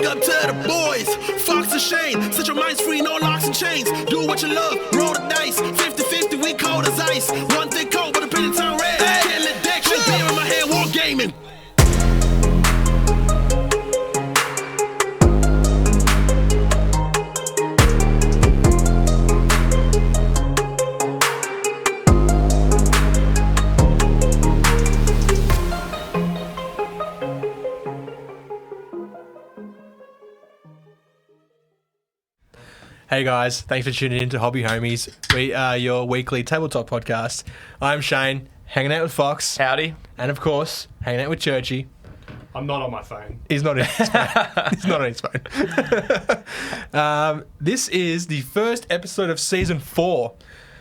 up to the boys, Fox and Shane. Set your minds free, no locks and chains. Do what you love, roll the dice. 50-50, we cold as ice. One thing cold, but a pin in town red. Kill addiction, beer in my hand, war gaming. Hey guys, thanks for tuning in to Hobby Homies. We are your weekly tabletop podcast. I'm Shane, hanging out with Fox. Howdy. And of course, hanging out with Churchy. I'm not on my phone. He's not on his phone. He's not on his phone. This is the first episode of season 4.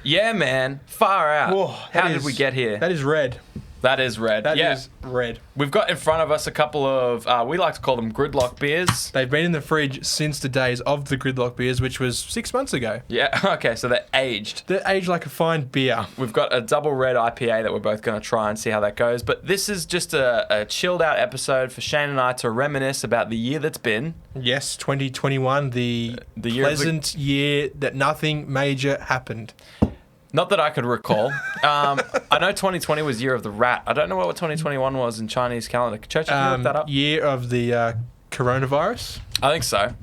Yeah, man. Far out. Whoa, How did we get here? That is red. That is red. That is red. We've got in front of us a couple of, we like to call them gridlock beers. They've been in the fridge since the days of the gridlock beers, which was 6 months ago. Yeah, okay, so they're aged. They're aged like a fine beer. We've got a double red IPA that we're both going to try and see how that goes. But this is just a chilled out episode for Shane and I to reminisce about the year that's been. Yes, 2021, the year pleasant year that nothing major happened. Not that I could recall. I know 2020 was year of the rat. I don't know what 2021 was in Chinese calendar. Church, can you look that up? Year of the coronavirus. I think so.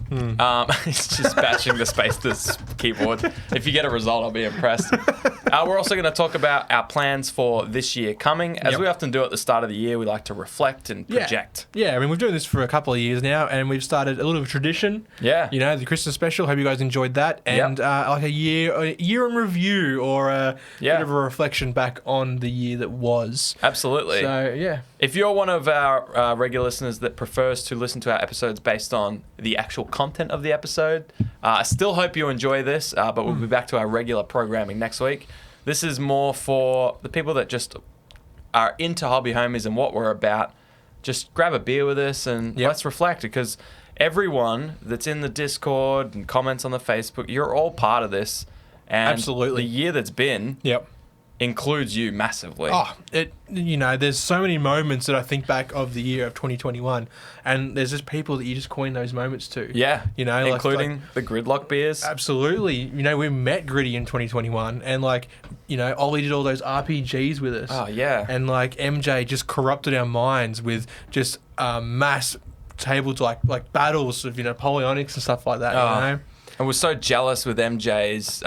It's just bashing the space this keyboard. If you get a result, I'll be impressed. We're also going to talk about our plans for this year coming. As we often do at the start of the year, we like to reflect and project. Yeah, I mean, we've been doing this for a couple of years now, and we've started a little of a tradition. Yeah. You know, the Christmas special. Hope you guys enjoyed that. And like a year in review or a bit of a reflection back on the year that was. Absolutely. So, yeah. If you're one of our regular listeners that prefers to listen to our episodes based on the actual content of the episode, I still hope you enjoy this, but we'll be back to our regular programming next week. This is more for the people that just are into Hobby Homies and what we're about. Just grab a beer with us and let's reflect, because everyone that's in the Discord and comments on the Facebook, you're all part of this. And absolutely. The year that's been includes you massively. There's so many moments that I think back of the year of 2021, and there's just people that you just coin those moments to. Yeah, you know, including the gridlock beers. Absolutely. You know, we met Gritty in 2021, and Ollie did all those RPGs with us. Oh yeah, and MJ just corrupted our minds with just mass tables like battles of Napoleonics and stuff like that. You know. And we're so jealous with MJ's,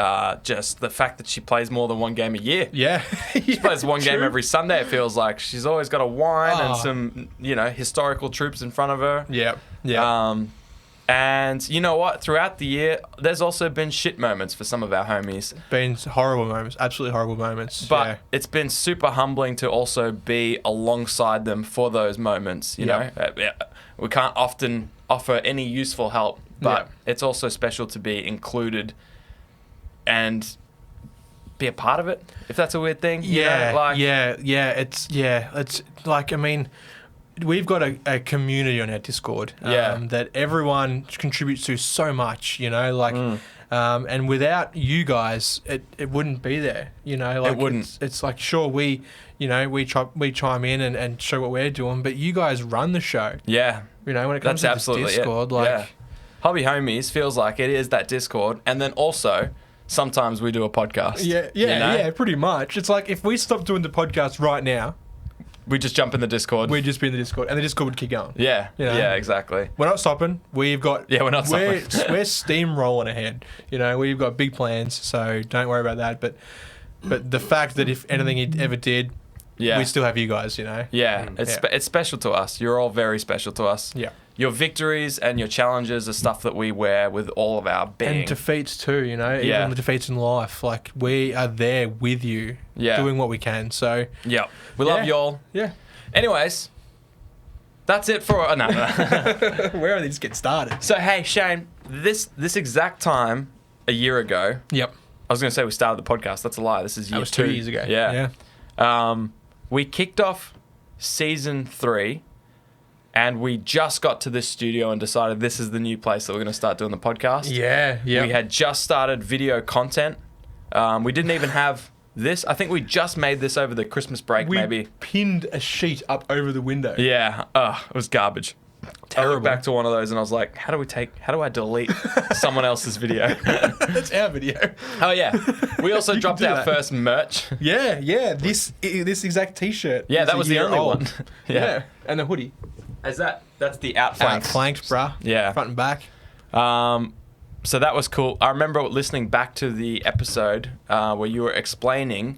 just the fact that she plays more than one game a year. Yeah. She plays one game every Sunday, it feels like. She's always got a wine and some, historical troops in front of her. Yeah. Yeah. And you know what? Throughout the year, there's also been shit moments for some of our homies. Been horrible moments. Absolutely horrible moments. But it's been super humbling to also be alongside them for those moments, you know? We can't often offer any useful help. But it's also special to be included and be a part of it, if that's a weird thing. It's like, I mean, we've got a community on our Discord that everyone contributes to so much, and without you guys, it wouldn't be there, It wouldn't. It's like, sure, we chime in and show what we're doing, but you guys run the show. Yeah. When it comes to this Discord, Hobby Homies feels like it is that Discord, and then also sometimes we do a podcast. Yeah, pretty much. It's like if we stop doing the podcast right now, we just jump in the Discord. We'd just be in the Discord, and the Discord would keep going. Yeah, yeah, exactly. We're not stopping. We're not stopping. We're steamrolling ahead. We've got big plans, so don't worry about that. But the fact that if anything it ever did, we still have you guys. Yeah, it's special to us. You're all very special to us. Yeah. Your victories and your challenges are stuff that we wear with all of our being. And defeats too, even the defeats in life. Like, we are there with you, doing what we can. So, we love you all. Yeah. Anyways, that's it for... no. Where are these get started? So, hey, Shane, this exact time a year ago... Yep. I was going to say we started the podcast. That's a lie. This is year 2. That was 2 years ago. Yeah. We kicked off season 3... And we just got to this studio and decided this is the new place that we're going to start doing the podcast. Yeah. We had just started video content. We didn't even have this. I think we just made this over the Christmas break, maybe. We pinned a sheet up over the window. Yeah. It was garbage. terrible. back to one of those and I was like, how do I delete someone else's video? That's our video. Oh yeah. We also You can dropped do our that. first merch. Yeah. This exact T-shirt. Yeah, is that a was the year only old. one. Yeah. And the hoodie. That's the outflank. Flanked, bruh. Yeah. Front and back. So that was cool. I remember listening back to the episode where you were explaining.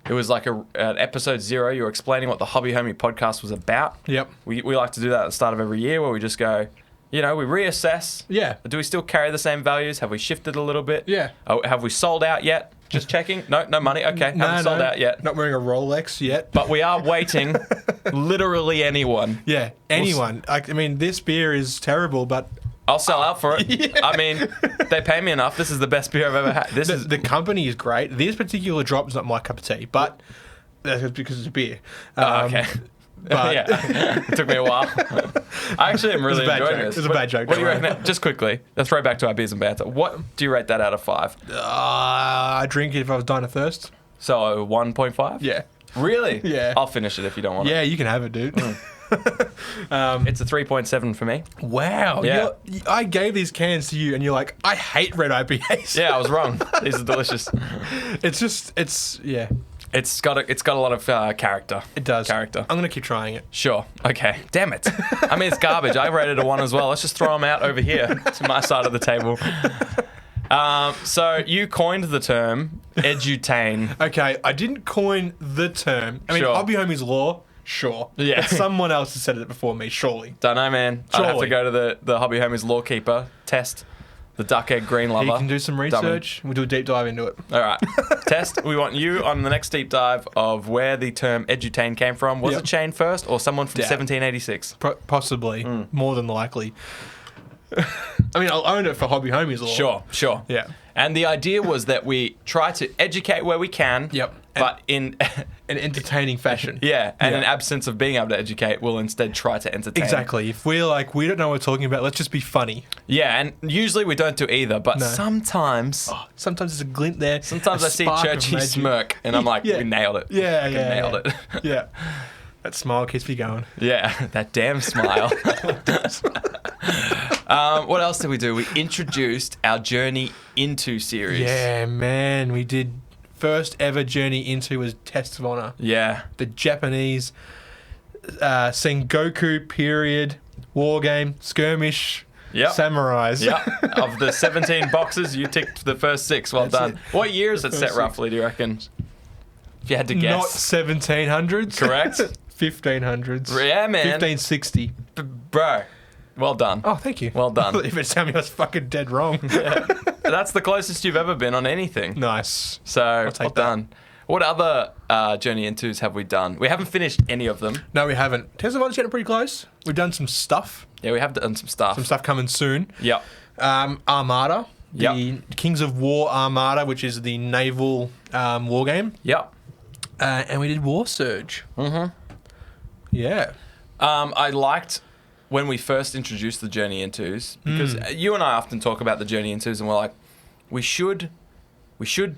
It was like an episode 0. You were explaining what the Hobby Homie podcast was about. Yep. We like to do that at the start of every year where we just go, we reassess. Yeah. Do we still carry the same values? Have we shifted a little bit? Yeah. Oh, have we sold out yet? Just checking. No money. Okay. Haven't sold out yet. Not wearing a Rolex yet. But we are waiting. Literally anyone. Yeah, anyone. This beer is terrible, but I'll sell out for it. Yeah. I mean, they pay me enough. This is the best beer I've ever had. the company is great. This particular drop is not my cup of tea, but that's because it's a beer. Okay. But yeah, it took me a while. I actually am really It was a bad enjoying joke. this. It was a bad joke, What do you don't reckon? Just quickly, let's throw back to our beers and banter. What do you rate that out of 5? I drink it if I was dying of thirst. So 1.5? Yeah. Really? Yeah. I'll finish it if you don't want Yeah, you can have it, dude. it. It's a 3.7 for me. Wow. Yeah. I gave these cans to you, and you're like, I hate red IPAs. Yeah, I was wrong. These are delicious. It's got a lot of character. It does. Character. I'm going to keep trying it. Sure. Okay. Damn it. I mean, it's garbage. I rated a 1 as well. Let's just throw them out over here to my side of the table. So you coined the term edutained. Okay, I didn't coin the term. Sure. Hobby Homie's law, sure. Yeah. But someone else has said it before me, surely. Don't know, man. I'd have to Surely. go to the Hobby Homies Lawkeeper test. The duck egg green lover. You can do some research. We'll do a deep dive into it. All right. Test, we want you on the next deep dive of where the term edutained came from. Was Yep. it Shane first or someone from Yeah. 1786? Possibly. More than likely. I'll own it for Hobby Homies law. Sure. Yeah. And the idea was that we try to educate where we can. Yep. But in An entertaining fashion. in absence of being able to educate, we'll instead try to entertain. Exactly. If we're like, we don't know what we're talking about, let's just be funny. Yeah, and usually we don't do either, but No. sometimes Sometimes there's a glint there. sometimes a I see spark of Churchy magic. smirk and I'm like, Yeah. we nailed it. Yeah, Fucking yeah. nailed it. Yeah. That smile keeps me going. Yeah, that damn smile. What else did we do? We introduced our Journey Into series. Yeah, man. We did first ever Journey Into was Test of Honor. Yeah. The Japanese Sengoku period war game skirmish Yep. samurais. Yeah. Of the 17 boxes, you ticked the first 6. Well That's done. it. What year is it first set 6. roughly, do you reckon? If you had to Not guess. 1700s. Correct. 1500s. Yeah, man. 1560. Bro, well done. Oh, thank you. Well done. If it's telling me I was fucking dead wrong. That's the closest you've ever been on anything. Nice. So, take well that. done. What other Journey Intos have we done? We haven't finished any of them. No, we haven't. Test of Honor's getting pretty close. We've done some stuff. Yeah, we have done some stuff. Some stuff coming soon. Yep. Armada. Yep. The Kings of War Armada, which is the naval war game. Yep. And we did War Surge. Mm-hmm. Yeah. I liked when we first introduced the Journey Intos because you and I often talk about the Journey Intos and we're like, we should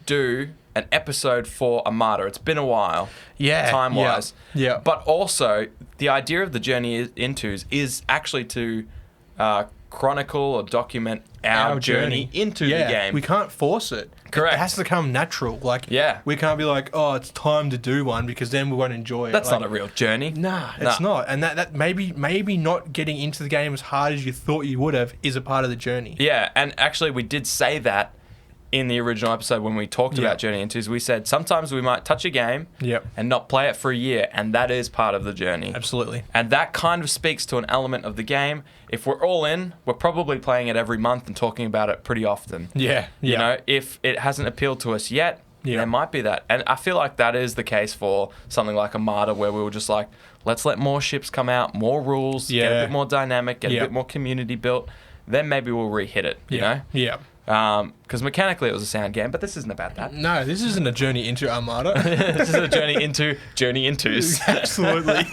do an episode for Armada. It's been a while, Yeah. time-wise. Yeah. But also, the idea of the Journey Intos is actually to chronicle or document our journey into the game. We can't force it. Correct. It has to come natural. Like, Yeah. we can't be like, oh, it's time to do one because then we won't enjoy it. That's Like, not a real journey. Nah, it's not. And that maybe not getting into the game as hard as you thought you would have is a part of the journey. Yeah, and actually we did say that in the original episode when we talked Yeah. about Journey Intos. We said sometimes we might touch a game Yep. and not play it for a year, and that is part of the journey. Absolutely. And that kind of speaks to an element of the game. If we're all in, we're probably playing it every month and talking about it pretty often. Yeah. You know, if it hasn't appealed to us yet, Yeah. there might be that. And I feel like that is the case for something like Armada, where we were just like, let's let more ships come out, more rules, get a Yeah. bit more dynamic, get Yeah. a bit more community built. Then maybe we'll re-hit it, you know? Yeah. Because mechanically it was a sound game, but this isn't about that. No, this isn't a journey into Armada. This is a journey into Journey Intos. Absolutely.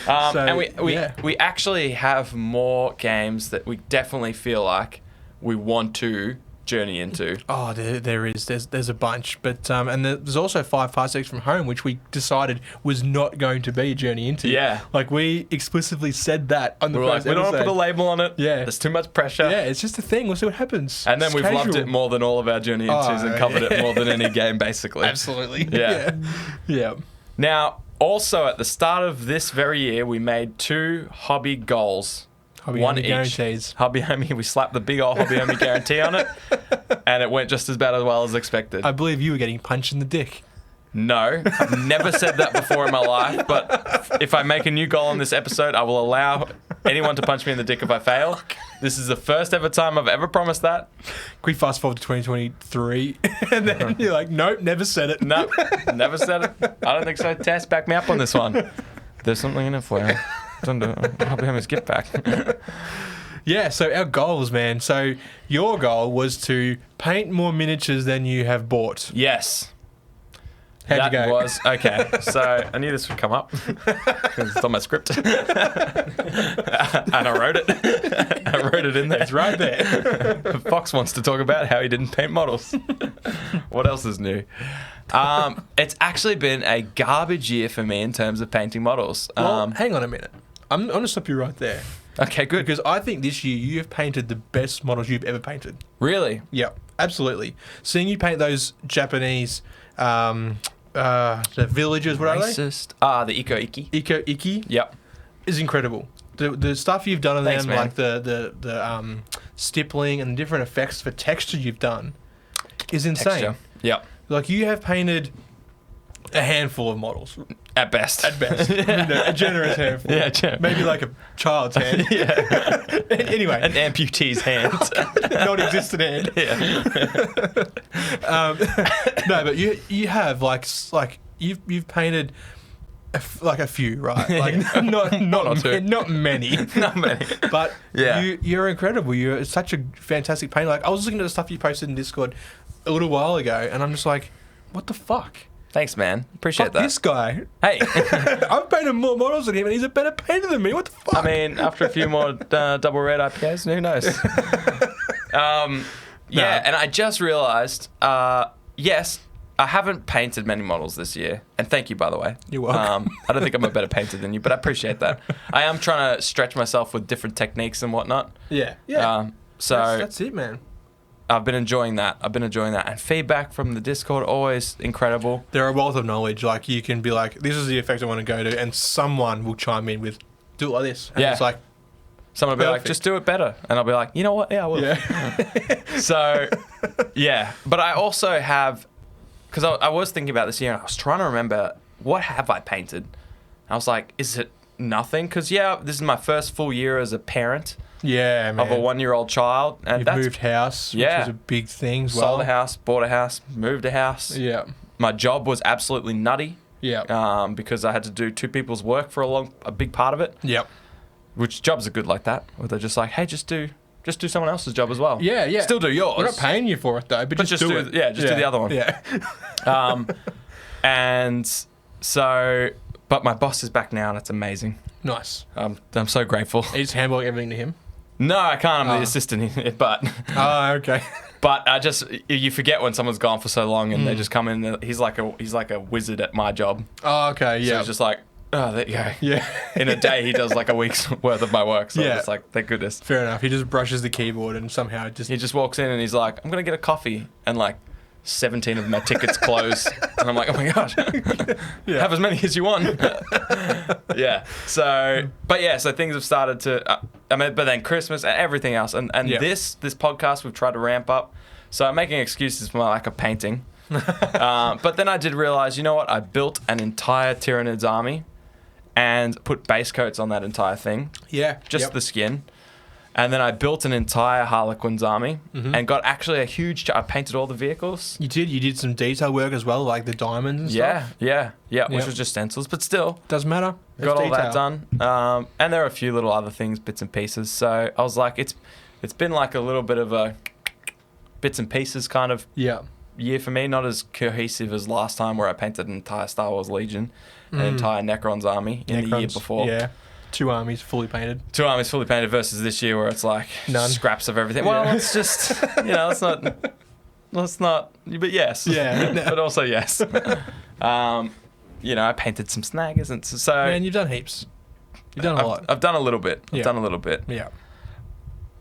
So, And yeah. we actually have more games that we definitely feel like we want to Journey Into? Oh, there is. There's a bunch, but and there's also 5 Parsecs from Home, which we decided was not going to be a Journey Into. Yeah. Like we explicitly said that on the We were first like, we don't want to episode. put a label on it. Yeah. There's too much pressure. Yeah, it's just a thing. We'll see what happens. And then It's we've loved casual. it more than all of our Journey Intos and covered it more than any game, basically. Absolutely. Yeah. Yeah. Now, also at the start of this very year, we made 2 hobby goals. Hobby One Homie each. guarantees. Hobby Homie, we slapped the big old Hobby Homie guarantee on it, and it went just as bad as well as expected. I believe you were getting punched in the dick. No, I've never said that before in my life, but if I make a new goal on this episode, I will allow anyone to punch me in the dick if I fail. This is the first ever time I've ever promised that. Can we fast forward to 2023? And then you're like, nope, never said it. No, never said it. I don't think so. Tess, back me up on this one. There's something in it for you. Hobby Homie's gift back. Yeah, so our goals, man. So your goal was to paint more miniatures than you have bought. Yes. How'd you That go? was okay. So I knew this would come up because it's on my script, and I wrote it. I wrote it in there. It's right there. Fox wants to talk about how he didn't paint models. What else is new? It's actually been a garbage year for me in terms of painting models. Well, hang on a minute. I'm going to stop you right there. Okay, good. Because I think this year you have painted the best models you've ever painted. Really? Yeah, absolutely. Seeing you paint those Japanese, the villagers, what are they? Racist. The Iko Iki. Iko Iki Yep. is incredible. The stuff you've done on Thanks, them, man. like the stippling and different effects for texture you've done, is insane. Texture. Yep. Like you have painted a handful of models, At best. at best. A generous handful. Yeah, Maybe like a child's hand. Yeah. Anyway, An amputee's hand. non-existent hand. Yeah. No, but you have like you've painted like a few, right? Like not or two. not many. Not many. But Yeah. you're incredible. You're such a fantastic painter. Like I was looking at the stuff you posted in Discord a little while ago, and I'm just like, what the fuck? Thanks, man. Appreciate Fuck that. this guy. Hey. I've painted more models than him, and he's a better painter than me. What the fuck? I mean, after a few more double red IPAs, who knows? Yeah, and I just realised, yes, I haven't painted many models this year. And thank you, by the way. You're welcome. I don't think I'm a better painter than you, but I appreciate that. I am trying to stretch myself with different techniques and whatnot. yeah. So That's it, man. I've been enjoying that. And feedback from the Discord, always incredible. They're a wealth of knowledge. Like you can be like, this is the effect I want to go to, and someone will chime in with, do it like this. And Yeah. it's like, Someone will be like, Perfect. just do it better. And I'll be like, you know what? Yeah, I will. yeah. So, yeah. But I also have, because I was thinking about this year, and I was trying to remember, what have I painted? I was like, is it nothing? Because, yeah, this is my first full year as a parent Yeah, man. of a 1-year-old child. And You've that's moved house, which Yeah. was a big thing as well. sold a house, bought a house, moved a house. Yeah. My job was absolutely nutty Yeah. because I had to do 2 people's work for a big part of it, Yep. which jobs are good like that, where they're just like, hey, just do someone else's job as well. Yeah, yeah. Still do yours. We're not paying you for it though, but just do it. Yeah, just do the other one. Yeah. And so, but my boss is back now, and it's amazing. Nice. I'm so grateful. You just handball everything to him. No, I can't. I'm the assistant, but Oh, okay. I just you forget when someone's gone for so long, and they just come in. And he's like a wizard at my job. Oh, okay. So Yeah. he's just like, oh, there you go. Yeah. In a day, he does like a week's worth of my work. So Yeah. it's like, thank goodness. Fair enough. He just brushes the keyboard and somehow it just. He just walks in and he's like, I'm gonna get a coffee, and like 17 of my tickets close, and I'm like, oh my gosh, Yeah. have as many as you want. Yeah. So, but yeah, so things have started to. But then Christmas and everything else, and Yeah. this podcast we've tried to ramp up. So I'm making excuses for my lack of painting. But then I did realize, you know what? I built an entire Tyranids army and put base coats on that entire thing, Yeah. just Yep. the skin. And then I built an entire Harlequins army and got actually a huge. I painted all the vehicles. You did. You did some detail work as well, like the diamonds and Yeah, stuff. yeah, which Yep. was just stencils, but still Doesn't matter. It's got all that detail. done. And there are a few little other things, bits and pieces. So I was like, it's been like a little bit of a bits and pieces kind of Yeah. year for me, not as cohesive as last time where I painted an entire Star Wars Legion, an entire Necrons army in the year Necrons. before. Yeah. 2 armies fully painted. 2 armies fully painted versus this year where it's like None. scraps of everything. Well, Yeah. it's just, let's not, but yes. Yeah. But also yes. I painted some snaggers and so. Man, you've done heaps. You've done a lot. I've done a little bit. Yeah. I've done a little bit. Yeah.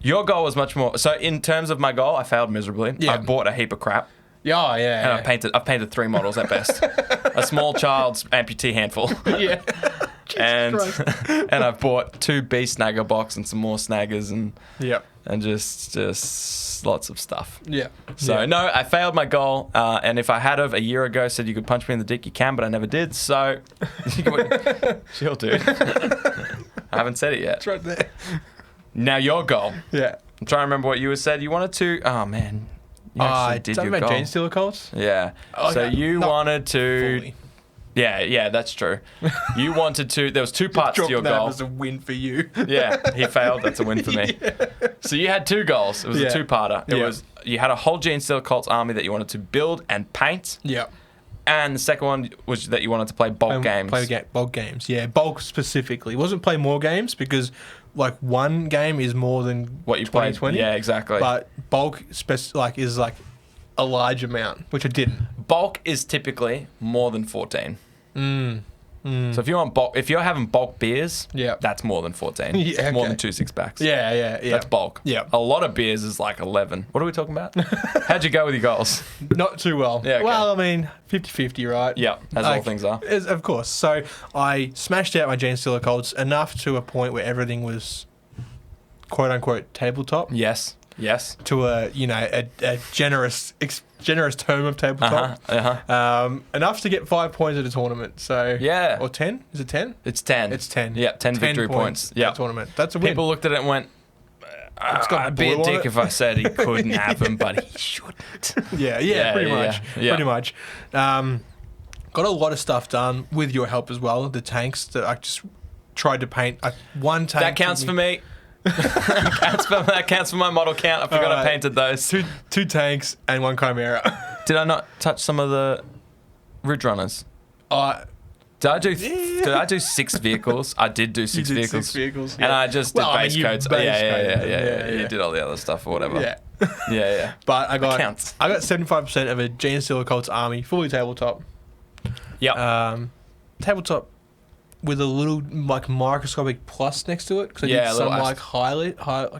Your goal was much more. So in terms of my goal, I failed miserably. Yeah. I bought a heap of crap. Yeah, oh, yeah. And I've painted 3 models at best. A small child's amputee handful. Yeah. and Christ. and I've bought 2 B snagger box and some more snaggers and Yep. just lots of stuff. Yeah. So yeah. no, I failed my goal. And if I had of a year ago said you could punch me in the dick, you can, but I never did. So chill, dude. I haven't said it yet. It's right there. Now your goal. Yeah. I'm trying to remember what you said. You wanted to. Oh man. You actually did your about goal. Gene Stealer Colts? Yeah. Oh, so yeah. you Not wanted to. Fully. Yeah, that's true. You wanted to. There was 2 parts to Drop your that goal. as a win for you. Yeah, he failed. That's a win for me. So you had 2 goals. It was Yeah. a 2-parter. It Yeah. was you had a whole Gene Stealer Colts army that you wanted to build and paint, Yeah. and the second one was that you wanted to play bulk games. Bulk games. Yeah, bulk specifically. It wasn't play more games because, like, one game is more than What you played? 20. Yeah, exactly. But bulk is like a large amount, which I didn't. Bulk is typically more than 14. So if you want bulk, if you're having bulk beers, Yeah. that's more than 14. Yeah, It's more okay. than 2 6-packs. Yeah. That's bulk. Yeah. A lot of beers is like 11. What are we talking about? How'd you go with your goals? Not too well. Yeah, okay. Well, I mean, 50-50, right? Yeah, as all things are. Of course. So I smashed out my Gene Stealer Colts enough to a point where everything was quote unquote tabletop. Yes. To a generous term of tabletop. Enough to get 5 points at a tournament. So Yeah. or 10? Is it 10? It's 10. It's 10. Yeah, 10 victory points. Yeah, Yeah. tournament. That's a win. People looked at it and went, It's got I'd be a blue on dick it." if I said he couldn't have them, but he shouldn't. Yeah, pretty much. yeah. Pretty much. Got a lot of stuff done with your help as well. The tanks that I just tried to paint. One tank. That counts for me. That counts for my model count. I forgot I Alright. painted those. Two tanks and 1 Chimera. Did I not touch some of the Ridge Runners? Did I do 6 vehicles? I did do 6 did vehicles. 6 vehicles, And yeah. I just did Well, I mean, base you codes. base Yeah. coded. You did all the other stuff or whatever. Yeah. Yeah. But I got counts. 75% of a Gene Stealer Colts army, fully tabletop. Yep. Tabletop with a little like microscopic plus next to it because I Yeah, did a some little like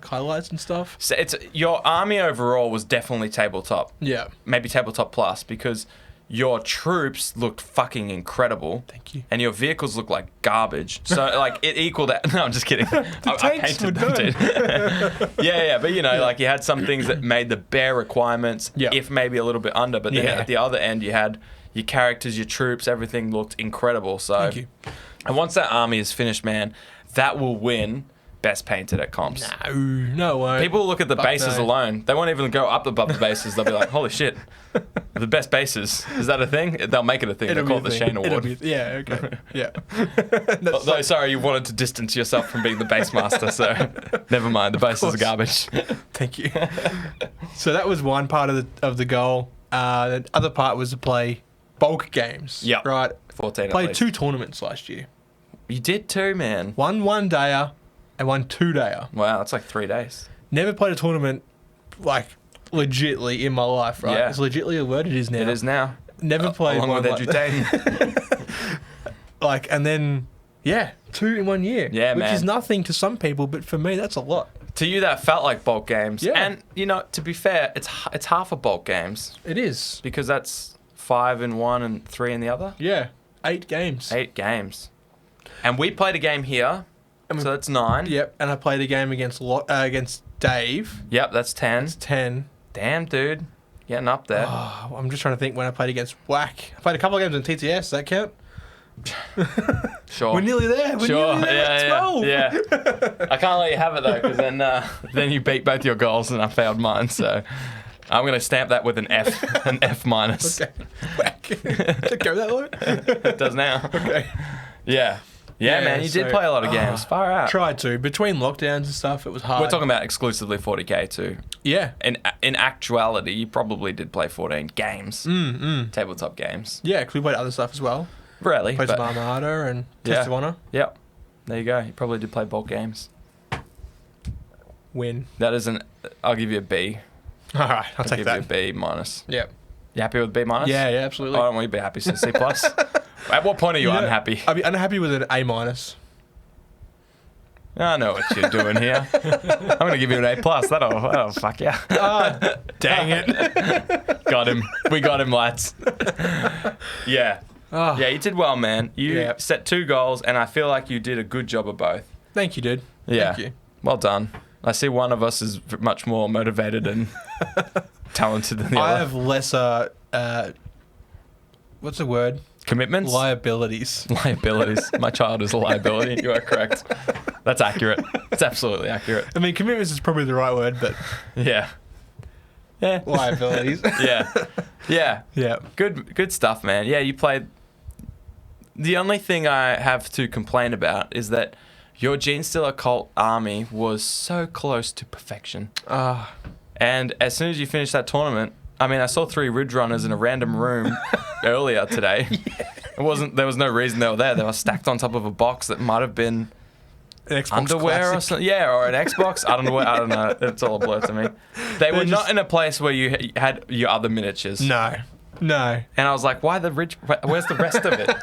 highlights and stuff. So your army overall was definitely tabletop. Yeah. Maybe tabletop plus because your troops looked fucking incredible. Thank you. And your vehicles looked like garbage. So like it equaled out. No, I'm just kidding. I tanks painted were them, good. dude. Yeah. But like you had some things that made the bare requirements, Yeah. if maybe a little bit under. But then Yeah. at the other end, you had your characters, your troops, everything looked incredible. So, Thank you. And once that army is finished, man, that will win best painted at comps. No way. People look at the Fuck bases no. alone. They won't even go up above the bases. They'll be like, holy shit, the best bases. Is that a thing? They'll make it a thing. They'll call it the Shane Award. Yeah, okay. Yeah. Although, sorry, you wanted to distance yourself from being the base master, so never mind. The base is course. garbage. Thank you. So that was one part of the goal. The other part was to play bulk games. Yep. Right. 14 at Played least. 2 tournaments last year. You did too, man. One 1-dayer and 1 2-dayer. Wow, that's like 3 days. Never played a tournament like legitly in my life, right? Yeah. It's legitly a word. It is now. It is now. Never played Along one with like that. edutainment. Like, and then, 2 in 1 year. Yeah, which man. is nothing to some people, but for me, that's a lot. To you, that felt like bulk games. Yeah. And, to be fair, it's half of bulk games It is. because that's 5 in one and 3 in the other. Yeah. 8 games. 8 games. And we played a game here, so that's 9. Yep. And I played a game against Dave. Yep, that's 10. It's 10. Damn, dude. Getting up there. Oh, I'm just trying to think when I played against Whack. I played a couple of games on TTS. Does that count? Sure. We're nearly there. We're Sure. nearly there. 12. Yeah. I can't let you have it though, because then you beat both your goals and I failed mine. So I'm gonna stamp that with an F minus. Okay. Whack. Did it go that low? It does now. Okay. Yeah. Yeah, man, you did so- play a lot of games. Far out. Tried to. Between lockdowns and stuff, it was hard. We're talking about exclusively 40k too. Yeah. In actuality, you probably did play 14 games, tabletop games. Yeah, because we played other stuff as well. Really, Played but some Armada and Yeah. Test of Honor. yep. There you go. You probably did play bulk games. Win. That isn't. I'll give you a B. All right, I'll take give that. you a B minus. Yep. You happy with B minus? Yeah, absolutely. Why don't we be happy? So C plus. At what point are you unhappy? I'd be unhappy with an A minus. I know what you're doing here. I'm gonna give you an A plus. That'll fuck yeah. Oh, dang it. Got him. We got him, lads. Yeah. Oh, Yeah, you did well, man. You set 2 goals, and I feel like you did a good job of both. Thank you, dude. Yeah. Thank you. Well done. I see one of us is much more motivated and talented than the I other. have lesser, what's the word? Commitments? Liabilities. Liabilities. My child is a liability. You are correct. That's accurate. It's absolutely accurate. I mean, commitments is probably the right word, but Yeah. Yeah. liabilities. Yeah. Yeah. Yeah. Good stuff, man. Yeah, you played. The only thing I have to complain about is that your Gene Stealer cult army was so close to perfection. And as soon as you finished that tournament, I mean, I saw 3 Ridge Runners in a random room earlier today. There was no reason they were there. They were stacked on top of a box that might have been An Xbox underwear or Classic. something. Yeah, or an Xbox. I don't know. It's all a blur to me. They were not in a place where you had your other miniatures. No. And I was like, where's the rest of it?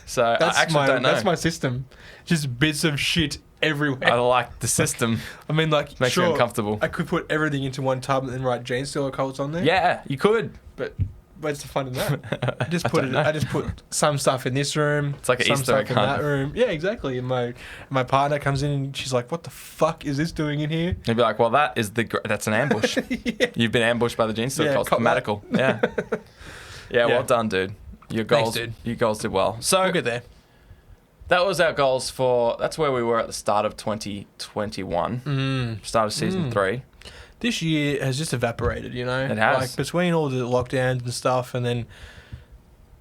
So I actually don't know. That's my system. Just bits of shit everywhere. I like the system. I mean, like, Makes me uncomfortable. I could put everything into one tub and then write Gene Stealer cults on there. Yeah, you could. But where's the fun in that? I just don't know. I just put some stuff in this room. It's like an some Easter stuff egg in hunt. that room. Yeah, exactly. And my partner comes in and she's like, "What the fuck is this doing in here?" You'd be like, well, that's an ambush. Yeah. You've been ambushed by the Gene Stealer cult. cop that. Thematical. Yeah. Yeah, well done, dude. Your goals, Thanks, dude. Your goals did well. So We'll get there. that was our goals that's where we were at the start of 2021. Start of season 3. This year has just evaporated, you know? It has. Like, between all the lockdowns and stuff, and then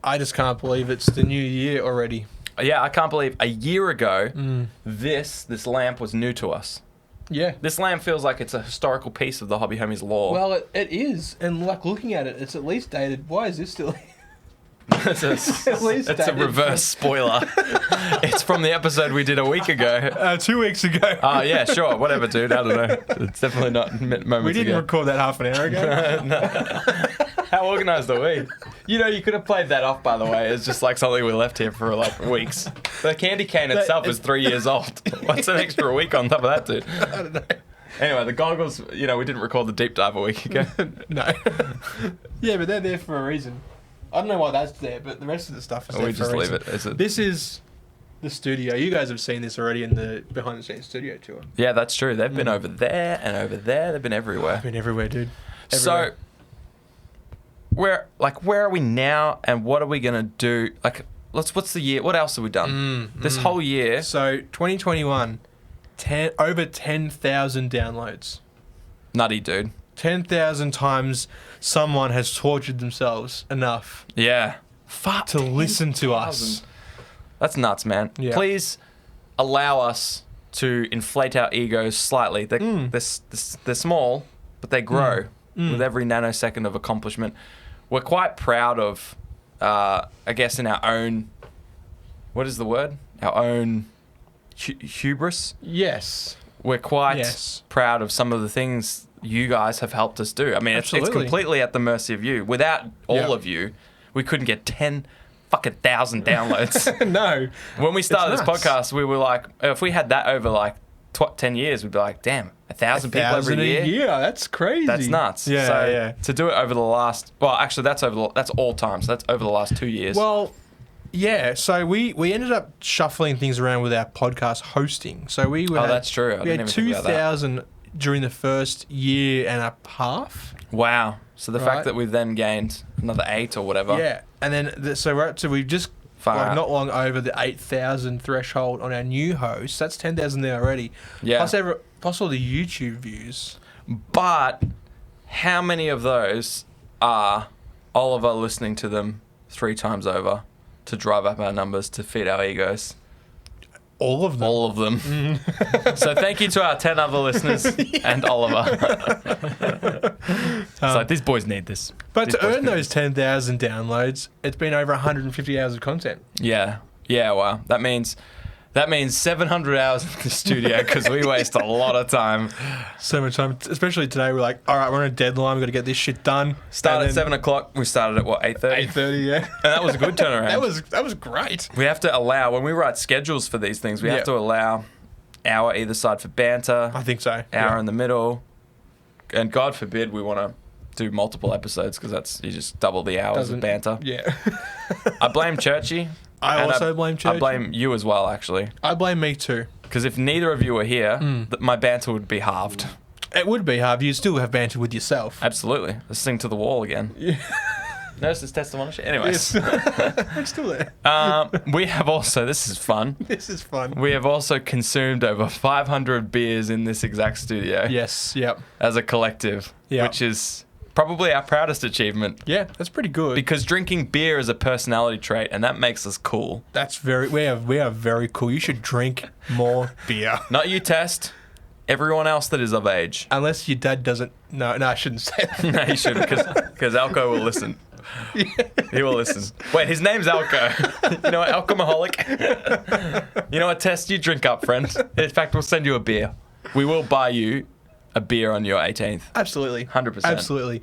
I just can't believe it's the new year already. Yeah, I can't believe a year ago, this lamp was new to us. Yeah. This lamp feels like it's a historical piece of the Hobby Homies lore. Well, it is. And, like, looking at it, it's at least dated. Why is this still here? it's least a dated. reverse spoiler. It's from the episode we did a week ago. 2 weeks ago. Yeah, sure, whatever, dude. I don't know. It's definitely not moments We didn't ago. record that half an hour ago. How organised are we? You know, you could have played that off, by the way. It's just like something we left here for like weeks. The candy cane itself is 3 years old. What's an extra week on top of that, dude? I don't know. Anyway, the goggles, we didn't record the deep dive a week ago. No. Yeah, but they're there for a reason. I don't know why that's there, but the rest of the stuff is there We for just a leave reason. it. This is the studio. You guys have seen this already in the behind the scenes studio tour. Yeah, that's true. They've been over there and over there. They've been everywhere. I've been everywhere, dude. So, where are we now, and what are we gonna do? Like, what's the year? What else have we done? This whole year. So 2021, over 10,000 downloads. Nutty, dude. 10,000 times someone has tortured themselves enough Yeah. Fuck. to listen to us. That's nuts, man. Yeah. Please allow us to inflate our egos slightly. They're small, but they grow with every nanosecond of accomplishment. We're quite proud of, I guess, in our own, what is the word? Our own hubris. Yes. We're quite Yes. proud of some of the things you guys have helped us do. I mean, it's Absolutely. completely at the mercy of you. Without all Yeah. of you, we couldn't get 10,000 downloads. No. When we started this nuts. podcast, we were like, if we had that over like 10 years, we'd be like, damn, 1,000 people every 1,000 a year. year. That's crazy. That's nuts. Yeah, so yeah. to do it over the last, well, actually, that's all time. So that's over the last 2 years. Well, yeah. So we ended up shuffling things around with our podcast hosting. So we were. that's true. I We didn't had even think about that. 2,000 during the first year and a half. Wow. So the Right. fact that we've then gained another 8 or whatever. Yeah, and then so we're up to we've just Far out. not long over the 8,000 threshold on our new host. That's 10,000 there already. Yeah. Plus all the YouTube views. But how many of those are Oliver listening to them 3 times over to drive up our numbers to feed our egos? All of them. All of them. So thank you to our 10 other listeners and Oliver. It's like, these boys need this. But These to boys earn need those 10,000 downloads, it's been over 150 hours of content. Yeah. Yeah, wow. That means That means 700 hours in the studio because we waste a lot of time. So much time, especially today. We're like, all right, we're on a deadline. We've got to get this shit done. Start at 7 o'clock. We started at what, 8:30? 8:30, yeah. And that was a good turnaround. That was great. We have to allow, when we write schedules for these things, we have to allow hour either side for banter. I think so. Hour in the middle. And God forbid we want to do multiple episodes because you just double the hours of banter. Yeah. I blame Churchy. I also blame Churchy. I blame you as well, actually. I blame me too. Because if neither of you were here, my banter would be halved. It would be hard. You'd still have banter with yourself. Absolutely. Let's sing to the wall again. Yeah. Notice this testimonial. Anyways. It's still there. We have also, this is fun. This is fun. We have also consumed over 500 beers in this exact studio. Yes, yep. As a collective. Yep. Which is probably our proudest achievement. Yeah, that's pretty good. Because drinking beer is a personality trait, and that makes us cool. We are very cool. You should drink more beer. Not you, Test. Everyone else that is of age. Unless your dad doesn't. No, I shouldn't say that. No, you shouldn't, because Alco will listen. Yeah. He will listen. Wait, his name's Alco. You know what, Alcoholic? You know what, Test? You drink up, friend. In fact, we'll send you a beer. We will buy you a beer on your 18th. Absolutely. 100%. Absolutely.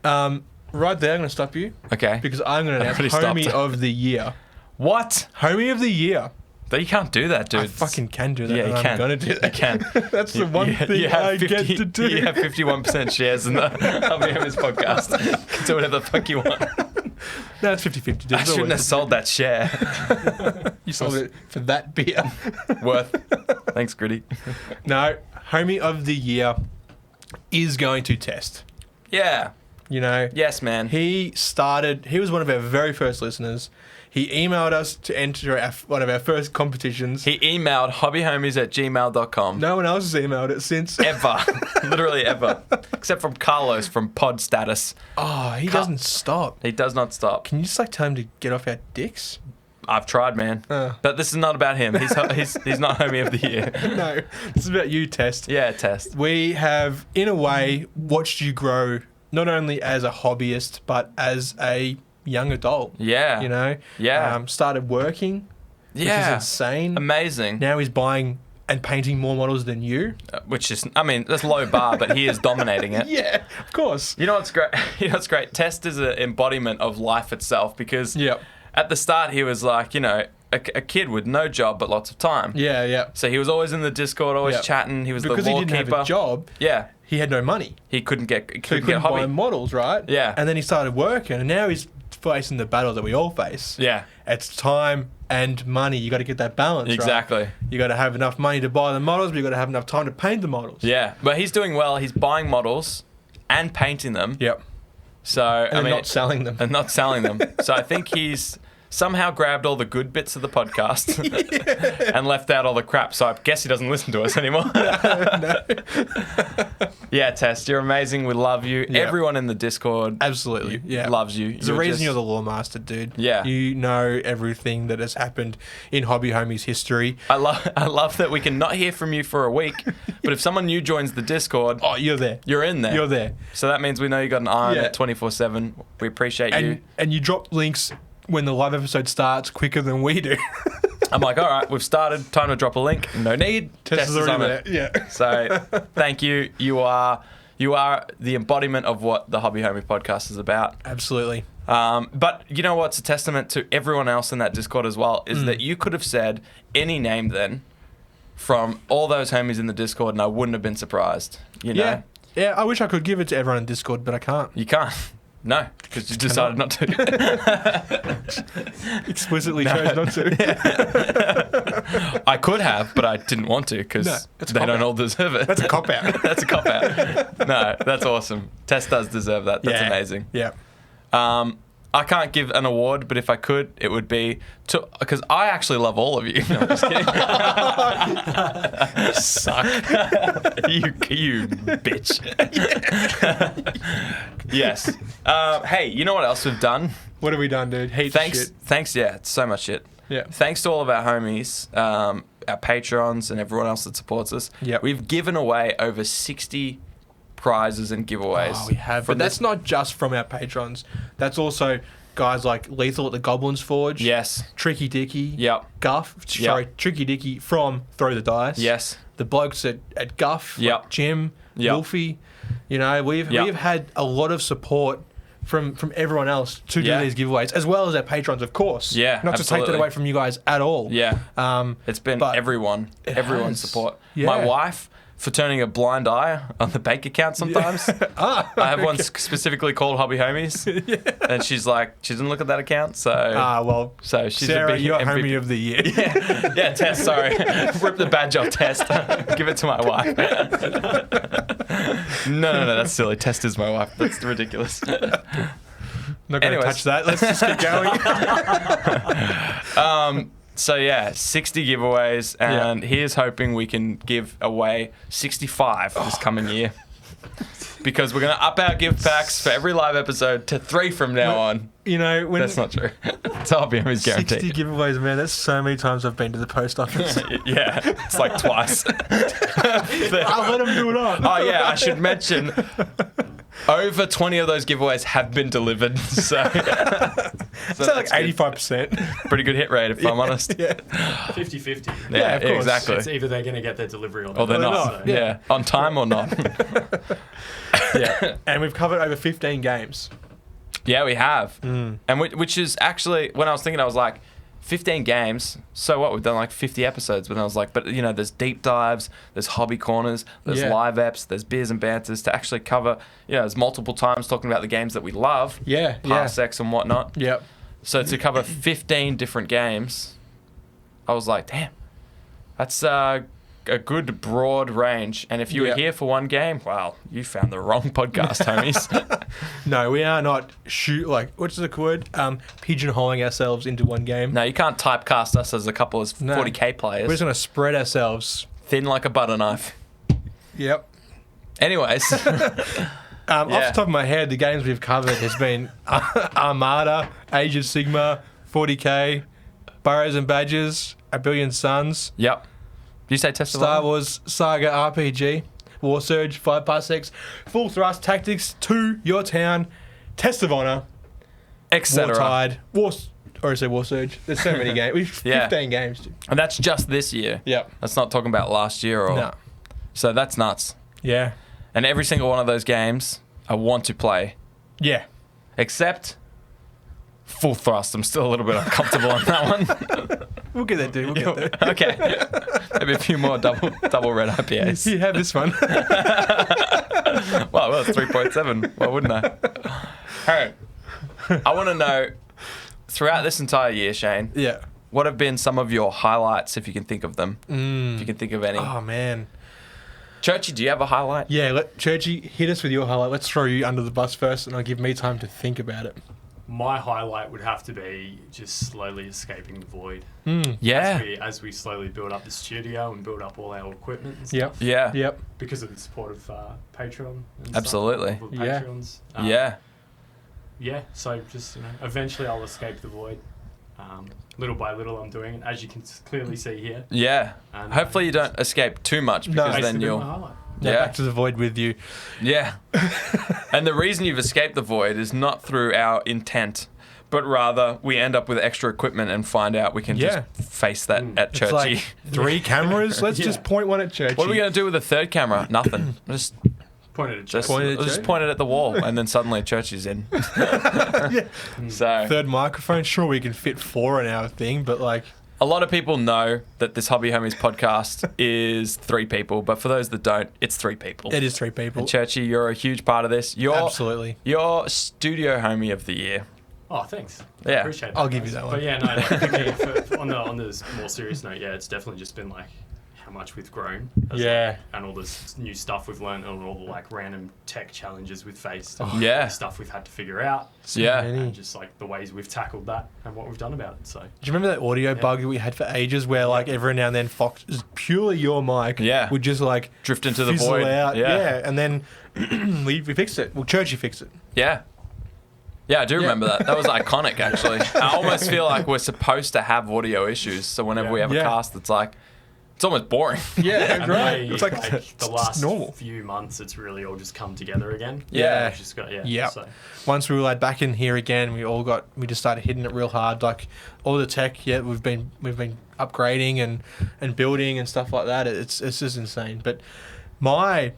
Right there, I'm going to stop you. Okay. Because I'm going to announce already Homie of the Year. What? Homie of the Year. But you can't do that, dude. I fucking can do that. Yeah, you and can. I'm going to do that. You can. That's the one thing I get to do. You have 51% shares in the Hubbyhomies podcast. You can do whatever the fuck you want. No, it's 50-50. Dude. I shouldn't have sold that share. You sold it for that beer. Worth. Thanks, Gritty. No, Homie of the Year is going to Test. Yeah. You know? Yes, man. He was one of our very first listeners. He emailed us to enter one of our first competitions. He emailed hobbyhomies@gmail.com. No one else has emailed it since. Ever. Literally ever. Except from Carlos from Pod Status. Oh, he doesn't stop. He does not stop. Can you just tell him to get off our dicks? I've tried, man. But this is not about him. He's not Homie of the Year. No, this is about you, Test. Yeah, Test. We have, in a way, watched you grow, not only as a hobbyist, but as a young adult. Yeah. You know? Yeah. Started working, which is insane. Amazing. Now he's buying and painting more models than you. Which is, I mean, that's low bar, but he is dominating it. Yeah, of course. You know what's great? Test is an embodiment of life itself because at the start he was like, you know, a kid with no job but lots of time. Yeah, yeah. So he was always in the Discord, always chatting. He was because the wall he didn't keeper. have a job. Yeah. He had no money. He couldn't get So he couldn't hobby. buy models, right? Yeah. And then he started working, and now he's facing the battle that we all face. Yeah. It's time and money. You got to get that balance, Exactly. right? You got to have enough money to buy the models, but you got to have enough time to paint the models. Yeah. But he's doing well. He's buying models and painting them. Yep. So And not selling them. And not selling them. So I think he's somehow grabbed all the good bits of the podcast and left out all the crap. So I guess he doesn't listen to us anymore. No. Yeah, Tess, you're amazing. We love you. Yeah. Everyone in the Discord Absolutely. Yeah. loves you. There's a reason you're the law master, dude. Yeah. You know everything that has happened in Hobby Homies history. I love that we can not hear from you for a week, but if someone new joins the Discord, Oh, you're there. you're in there. You're there. So that means we know you got an eye on Yeah. it 24/7. We appreciate you. And you drop links when the live episode starts quicker than we do. I'm like, all right, we've started. Time to drop a link. No need. Tess is on already it. there. Yeah. So thank you. You are the embodiment of what the Hobby Homie podcast is about. Absolutely. But you know what's a testament to everyone else in that Discord as well is that you could have said any name then from all those homies in the Discord and I wouldn't have been surprised. You know? Yeah. Yeah, I wish I could give it to everyone in Discord, but I can't. You can't. No, because you decided not to. Explicitly chose not to. I could have, but I didn't want to because they don't all deserve it. That's a cop-out. That's a cop-out. No, that's awesome. Tess does deserve that. That's amazing. Yeah. I can't give an award, but if I could, it would be to because I actually love all of you. No, I'm just kidding. You suck. you bitch. Yes. Hey, you know what else we've done? What have we done, dude? Heaps of shit. Thanks. Yeah, it's so much shit. Yeah. Thanks to all of our homies, our patrons, and everyone else that supports us. Yep. We've given away over 60 prizes and giveaways. Oh, we have. But that's not just from our patrons. That's also guys like Lethal at the Goblins Forge. Yes. Tricky Dicky. Yep. Guff. Sorry, Tricky Dicky from Throw the Dice. Yes. The blokes at Guff. Yep. Like Jim. Yep. Wolfie. You know, we've had a lot of support from everyone else to do these giveaways, as well as our patrons, of course. Yeah, Not to take that away from you guys at all. Yeah. It's been but everyone's support. Yeah. My wife, for turning a blind eye on the bank account sometimes. I have one specifically called Hobby Homies. And she's like, she doesn't look at that account, so... well, so she's Sarah, a big you're MVP. Homie of the Year. Yeah, Tess, sorry. Rip the badge off, Tess. Give it to my wife. No, that's silly. Tess is my wife. That's ridiculous. Not going to Anyways. touch that. Let's just get going. So yeah, 60 giveaways, and here's hoping we can give away 65 this coming year. Because we're going to up our gift packs for every live episode to 3 from now on. You know, when That's not true. It's Hobby Homies guaranteed. 60 giveaways, man. That's so many times I've been to the post office. Yeah, it's like twice. I'll let them do it on. Oh yeah, I should mention over 20 of those giveaways have been delivered. So It's like 85%. pretty good hit rate, if I'm honest. Yeah. 50-50. Yeah, of course. exactly. It's either they're going to get their delivery or Or they're not. So- Yeah. On time or not. Yeah. And we've covered over 15 games. Yeah, we have. And which is actually, when I was thinking, I was like, 15 games, so what? We've done like 50 episodes, but I was like, but you know, there's deep dives, there's hobby corners, there's live eps, there's beers and banters to actually cover, you know, there's multiple times talking about the games that we love, parsecs and whatnot. Yep. So to cover 15 different games, I was like, damn, that's a good broad range. And if you were here for one game, well, you found the wrong podcast, homies. No, we are not what's the word? Pigeonholing ourselves into one game. No, you can't typecast us as a couple of 40k players. We're just going to spread ourselves. Thin like a butter knife. Yep. Anyways. Off the top of my head, the games we've covered has been Armada, Age of Sigma, 40k, Burrows and Badgers, A Billion Suns. Yep. Did you say Test of Star Honor? Wars Saga RPG, War Surge, 5 parsecs, Full Thrust Tactics, 2, Your Town, Test of Honor, etc. Wartide, War Surge. There's so many games. We've 15 games. Dude. And that's just this year. Yep. That's not talking about last year or... No. So that's nuts. Yeah. And every single one of those games, I want to play. Yeah. Except Full Thrust. I'm still a little bit uncomfortable on that one. We'll get there, dude. We'll get there. Okay. Maybe a few more double red IPAs. You have this one. Well, it's 3.7. Why wouldn't I? Hey, I want to know, throughout this entire year, Shane, what have been some of your highlights, if you can think of them? If you can think of any. Oh, man. Churchy, do you have a highlight? Yeah, Churchy, hit us with your highlight. Let's throw you under the bus first, and I'll give me time to think about it. My highlight would have to be just slowly escaping the void. Yeah. As we slowly build up the studio and build up all our equipment and Yep. stuff. Yeah. Yep. Because of the support of Patreon. And Absolutely. Stuff, of Yeah. Patreons. Yeah, so just, eventually I'll escape the void. Little by little I'm doing it, as you can clearly see here. Yeah. And, Hopefully you don't escape too much, because then basically you'll... my highlight. Now back to the void with you. Yeah. And the reason you've escaped the void is not through our intent, but rather we end up with extra equipment and find out we can just face that at Churchy. It's like 3 cameras. Let's just point one at Churchy. What are we going to do with a third camera? Nothing. Just Pointed at just Point it at just Church? point it at the wall, and then suddenly Churchy's in. So Third microphone. Sure, we can fit 4 in our thing, but like... a lot of people know that this Hobby Homies podcast is 3 people, but for those that don't, it's 3 people. It is 3 people. And Churchy, you're a huge part of this. Absolutely. You're studio homie of the year. Oh, thanks. Yeah. Appreciate it. I'll give you that one. But yeah, no, like, for me, on this more serious note, it's definitely just been like how much we've grown. And all this new stuff we've learned, and all the like random tech challenges we've faced. And Yeah. the stuff we've had to figure out. Yeah. And just like the ways we've tackled that and what we've done about it. So Do you remember that audio bug that we had for ages where like every now and then Fox, purely your mic, would just like drift into the fizzle void. out. Yeah. And then we fixed it. Well, Churchy fixed it. Yeah. Yeah, I do remember that. That was iconic, actually. I almost feel like we're supposed to have audio issues. So whenever we have a cast, it's like, It's almost boring. Yeah, And right. they, It's like the last normal. few months, it's really all just come together again. Yeah. It's just got, Yeah. So. Once we were like back in here again, we just started hitting it real hard. Like all the tech, we've been upgrading and building and stuff like that. It's just insane. But my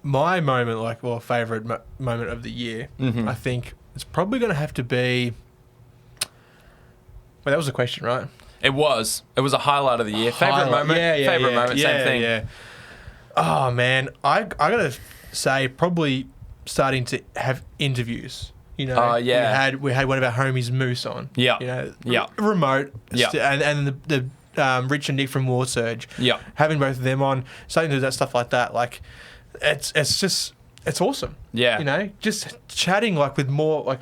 moment, favorite moment of the year, I think it's probably going to have to be. Well, that was a question, right? It was a highlight of the year. Favorite moment? Favorite moment, same thing. Yeah. Oh, man. I got to say, probably starting to have interviews. You know, we had one of our homies, Moose, on. Yeah. You know, remote. Yeah. And the Rich and Nick from War Surge. Yeah. Having both of them on, starting to do that stuff like that, like, it's awesome. Yeah. You know, just chatting with more, I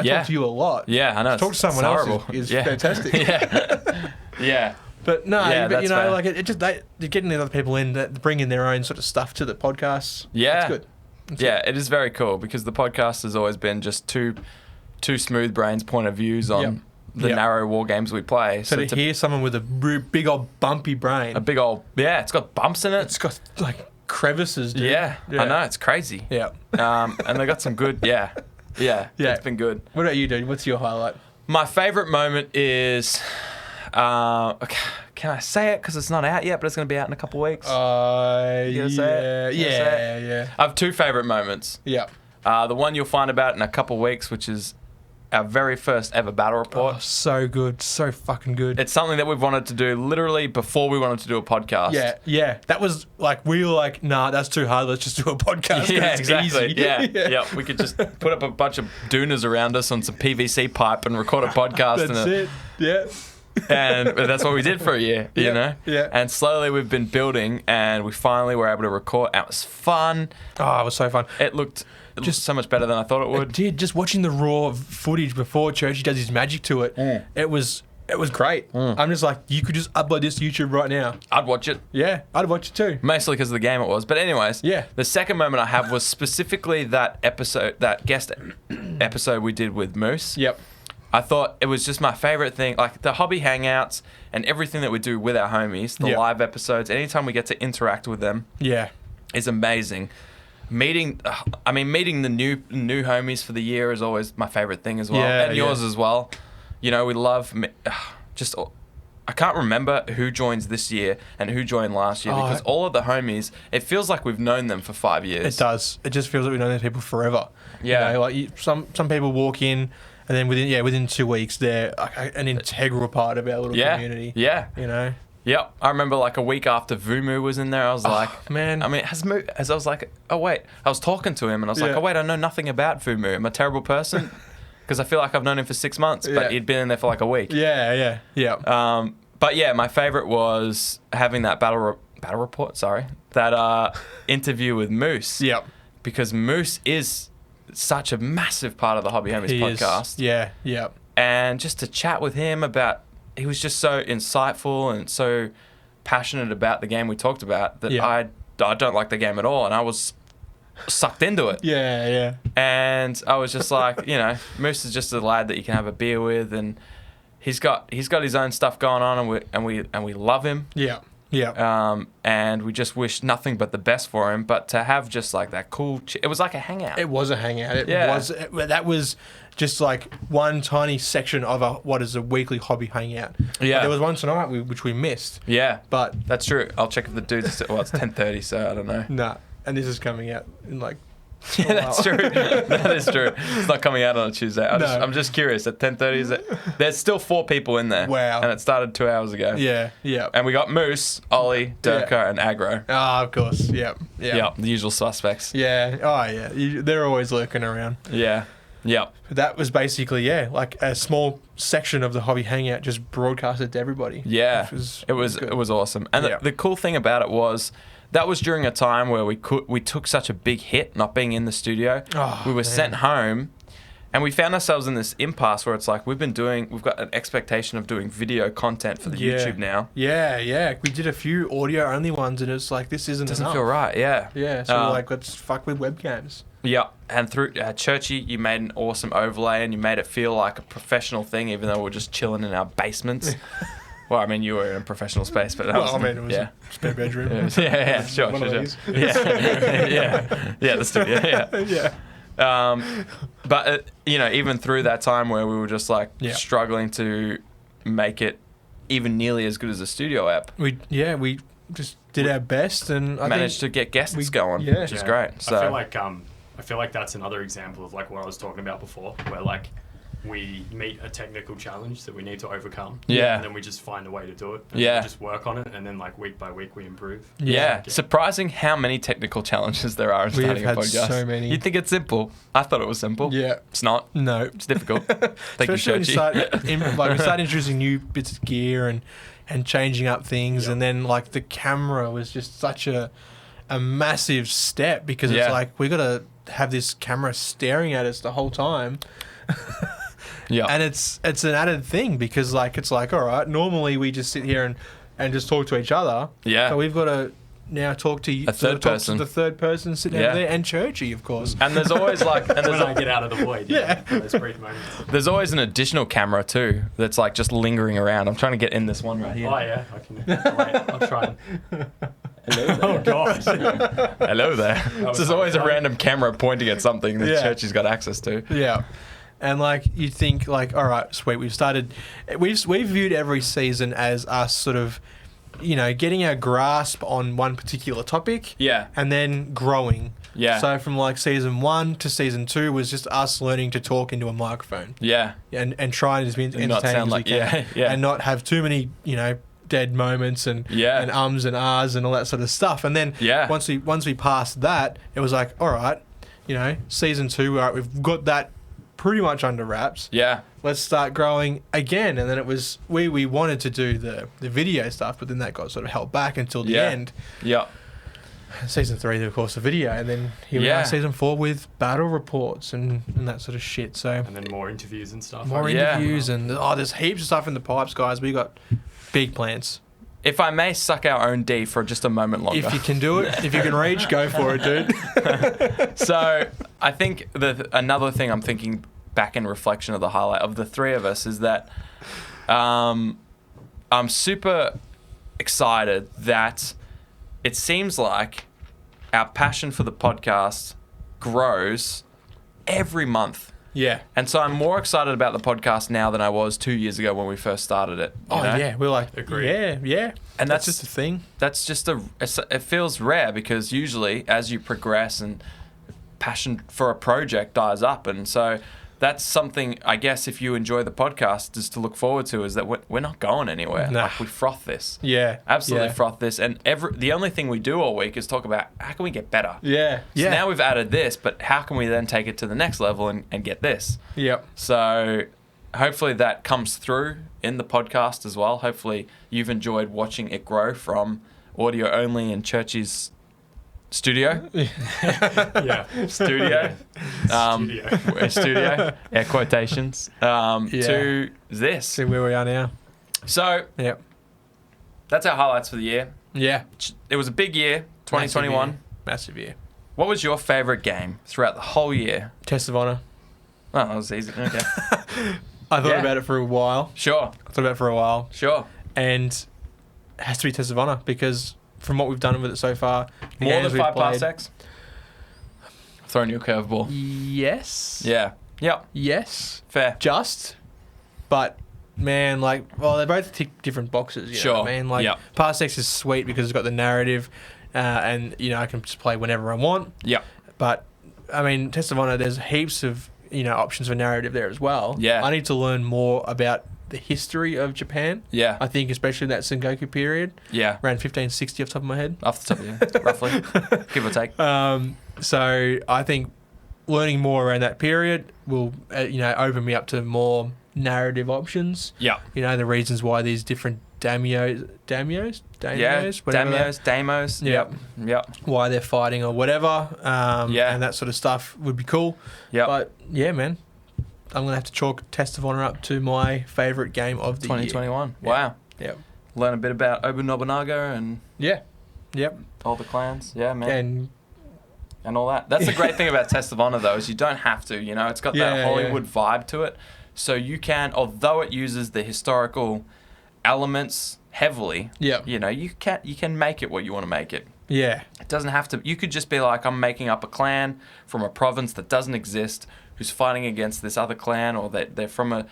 talk to you a lot. Yeah, I know. Talk to someone else is fantastic. Yeah. Yeah. But no, Yeah, but you know, fair. it just they're getting the other people in that bring in their own sort of stuff to the podcast. Yeah. It's good. It is very cool because the podcast has always been just two smooth brains' point of views on the narrow war games we play. So to hear someone with a big old bumpy brain, a big old it's got bumps in it. It's got crevices, dude. Yeah, I know, it's crazy. Yeah. And they got some good. Yeah. It's been good. What about you, dude? What's your highlight? My favorite moment is. Can I say it because it's not out yet, but it's going to be out in a couple of weeks? You gonna say it? Yeah. I have two favorite moments. Yeah. The one you'll find about in a couple of weeks, which is our very first ever battle report. Oh, so good. So fucking good. It's something that we've wanted to do literally before we wanted to do a podcast. Yeah. That was we were like, nah, that's too hard. Let's just do a podcast. 'Cause Yeah, it's exactly. easy. Yeah. We could just put up a bunch of doonas around us on some PVC pipe and record a podcast. That's it. Yeah. And that's what we did for a year, you know? Yeah. And slowly we've been building and we finally were able to record. And it was fun. Oh, it was so fun. It looked just so much better than I thought it would. It did. Just watching the raw footage before Churchy does his magic to it, it was great. I'm just like, you could just upload this to YouTube right now. I'd watch it. Yeah, I'd watch it too. Mostly because of the game it was. But anyways, the second moment I have was specifically that guest episode we did with Moose. Yep. I thought it was just my favorite thing, like the hobby hangouts and everything that we do with our homies, the live episodes, anytime we get to interact with them, is amazing. Meeting the new homies for the year is always my favorite thing as well, and yours as well. You know, we love I can't remember who joins this year and who joined last year because all of the homies, it feels like we've known them for 5 years. It does. It just feels like we've known those people forever. Yeah. You know, some people walk in. And then within 2 weeks, they're an integral part of our little community. Yeah. You know? Yep. I remember a week after Vumu was in there, I was like, man. I mean, I was like, oh, wait. I was talking to him and I was like, oh, wait, I know nothing about Vumu. I'm a terrible person because I feel like I've known him for 6 months, but he'd been in there for a week. Yeah. But yeah, my favorite was having that battle report, that interview with Moose. Yep. Because Moose is such a massive part of the Hobby Homies podcast. Yeah. And just to chat with him he was just so insightful and so passionate about the game we talked about that I don't like the game at all, and I was sucked into it. Yeah. And I was just like, you know, Moose is just a lad that you can have a beer with, and he's got his own stuff going on, and we love him. Yeah. And we just wish nothing but the best for him. But to have just that cool, it was like a hangout. It was a hangout. That was just one tiny section of what is a weekly hobby hangout. Yeah. There was one tonight which we missed. Yeah. But that's true. I'll check if the dude's. Well, it's 10:30, so I don't know. Nah. And this is coming out in Yeah, that's true. That is true. It's not coming out on a Tuesday. I'm just curious. At 10:30, there's still 4 people in there. Wow. And it started 2 hours ago. Yeah. And we got Moose, Ollie, Durka, and Aggro. Ah, of course. Yeah. The usual suspects. Yeah. Oh, yeah. They're always lurking around. Yeah. That was basically, a small section of the hobby hangout just broadcasted to everybody. Yeah. It was awesome. And the cool thing about it was, that was during a time where we took such a big hit not being in the studio. We were sent home, and we found ourselves in this impasse where it's we've got an expectation of doing video content for the YouTube now. Yeah. We did a few audio only ones, and it's this isn't Doesn't enough. feel right. Yeah. So we're let's fuck with webcams. Yeah, and through Churchy, you made an awesome overlay, and you made it feel like a professional thing, even though we're just chilling in our basements. Well, I mean, you were in a professional space, but that Well, I mean, it was yeah. a spare bedroom. Sure. One of these. Yeah, the studio. Yeah. Yeah. But even through that time where we were just like Yeah. struggling to make it even nearly as good as a studio app, We just did our best and I managed think to get guests we- going, yeah. which is great. So I feel like that's another example of like what I was talking about before, where like we meet a technical challenge that we need to overcome. Yeah. And then we just find a way to do it. And Yeah. we just work on it, and then like week by week we improve. Yeah. Surprising how many technical challenges there are in We have starting a had podcast. so many. You'd think it's simple. I thought it was simple. Yeah. It's not. No. It's difficult. Thank you, Especially when Churchy. we start introducing new bits of gear and changing up things, and then like the camera was just such a massive step because Yeah. it's like we got to have this camera staring at us the whole time. Yeah. And it's an added thing because like it's like, all right, normally we just sit here and just talk to each other. Yeah. So we've got to now talk to you. A third talk person. To the third person sitting Yeah. over there, and Churchy, of course. And there's always like, and When I get out of the void. Yeah. Those brief moments. there's always an additional camera too that's like just lingering around. I'm trying to get in this one right here. Oh yeah, I can. Wait, I'll try. Oh gosh. Hello there. So there's always a random camera pointing at something that Yeah. Churchy's got access to. Yeah. And like you think like, all right, sweet, we've viewed every season as us sort of, getting our grasp on one particular topic. Yeah. And then growing. Yeah. So from like season 1 to season 2 was just us learning to talk into a microphone Yeah. and trying to just be entertaining not sound as we like- can. yeah, yeah. And not have too many, dead moments and Yeah. and ums and ahs and all that sort of stuff. And then Yeah. once we passed that, it was like, all right, season 2, all right, we've got that pretty much under wraps. Yeah. Let's start growing again. And then it was we wanted to do the video stuff, but then that got sort of held back until the Yeah. end. Yeah. Season 3, of course, the video, and then here we Yeah. are, season 4 with battle reports and that sort of shit. So And then more interviews and stuff. more Yeah. interviews and there's heaps of stuff in the pipes, guys. We got big plans. If I may suck our own D for just a moment longer. If you can do it, if you can reach, go for it, dude. So I think another thing I'm thinking back in reflection of the highlight of the three of us is that I'm super excited that it seems like our passion for the podcast grows every month. Yeah. And so I'm more excited about the podcast now than I was 2 years ago when we first started it. you Oh know? yeah, we're like, Agreed. yeah, And that's that's just a thing. That's just it feels rare because usually as you progress and passion for a project dies up, and so that's something I guess if you enjoy the podcast is to look forward to, is that we're not going anywhere. Nah. Like we froth this. Yeah, Absolutely yeah. froth this, and the only thing we do all week is talk about how can we get better. Yeah, So now we've added this, but how can we then take it to the next level and get this? Yep. So hopefully that comes through in the podcast as well. Hopefully you've enjoyed watching it grow from audio only in Churchy's studio. Yeah. Studio. Studio. Air quotations. To this. See where we are now. So Yep. that's our highlights for the year. Yeah. It was a big year, 2021. Massive year. What was your favourite game throughout the whole year? Test of Honor. Well, that was easy. Okay. I thought Yeah. about it for a while. Sure. Sure. And it has to be Test of Honor because from what we've done with it so far, the More games than we've 5 played- parsecs? Throwing you a curveball. Yes. Yeah. Yep. Yes. Fair. Just. But man, they both tick different boxes. You know what I mean? Yep. Parsecs is sweet because it's got the narrative, and I can just play whenever I want. Yep. But I mean, Test of Honor, there's heaps of options for narrative there as well. Yeah. I need to learn more about the history of Japan. Yeah. I think especially in that Sengoku period, Yeah. around 1560 off the top of my head. Off the top of your head, roughly. Give or take. So I think learning more around that period will, open me up to more narrative options. Yeah. The reasons why these different daimyos, Yeah. whatever Damos. Yep. Yep. why they're fighting or whatever. Yeah. And that sort of stuff would be cool. Yep. But yeah, man, I'm gonna have to chalk Test of Honor up to my favorite game of the 2021. year. Wow. Yep. Learn a bit about Oba Nobunaga and Yeah. Yep. all the clans. Yeah, man. And all that. That's the great thing about Test of Honor, though, is you don't have to. It's got that Yeah, Hollywood vibe to it. So you can, although it uses the historical elements heavily, Yeah. you know, you can make it what you want to make it. Yeah. It doesn't have to. You could just be like, I'm making up a clan from a province that doesn't exist, who's fighting against this other clan, or that they're from a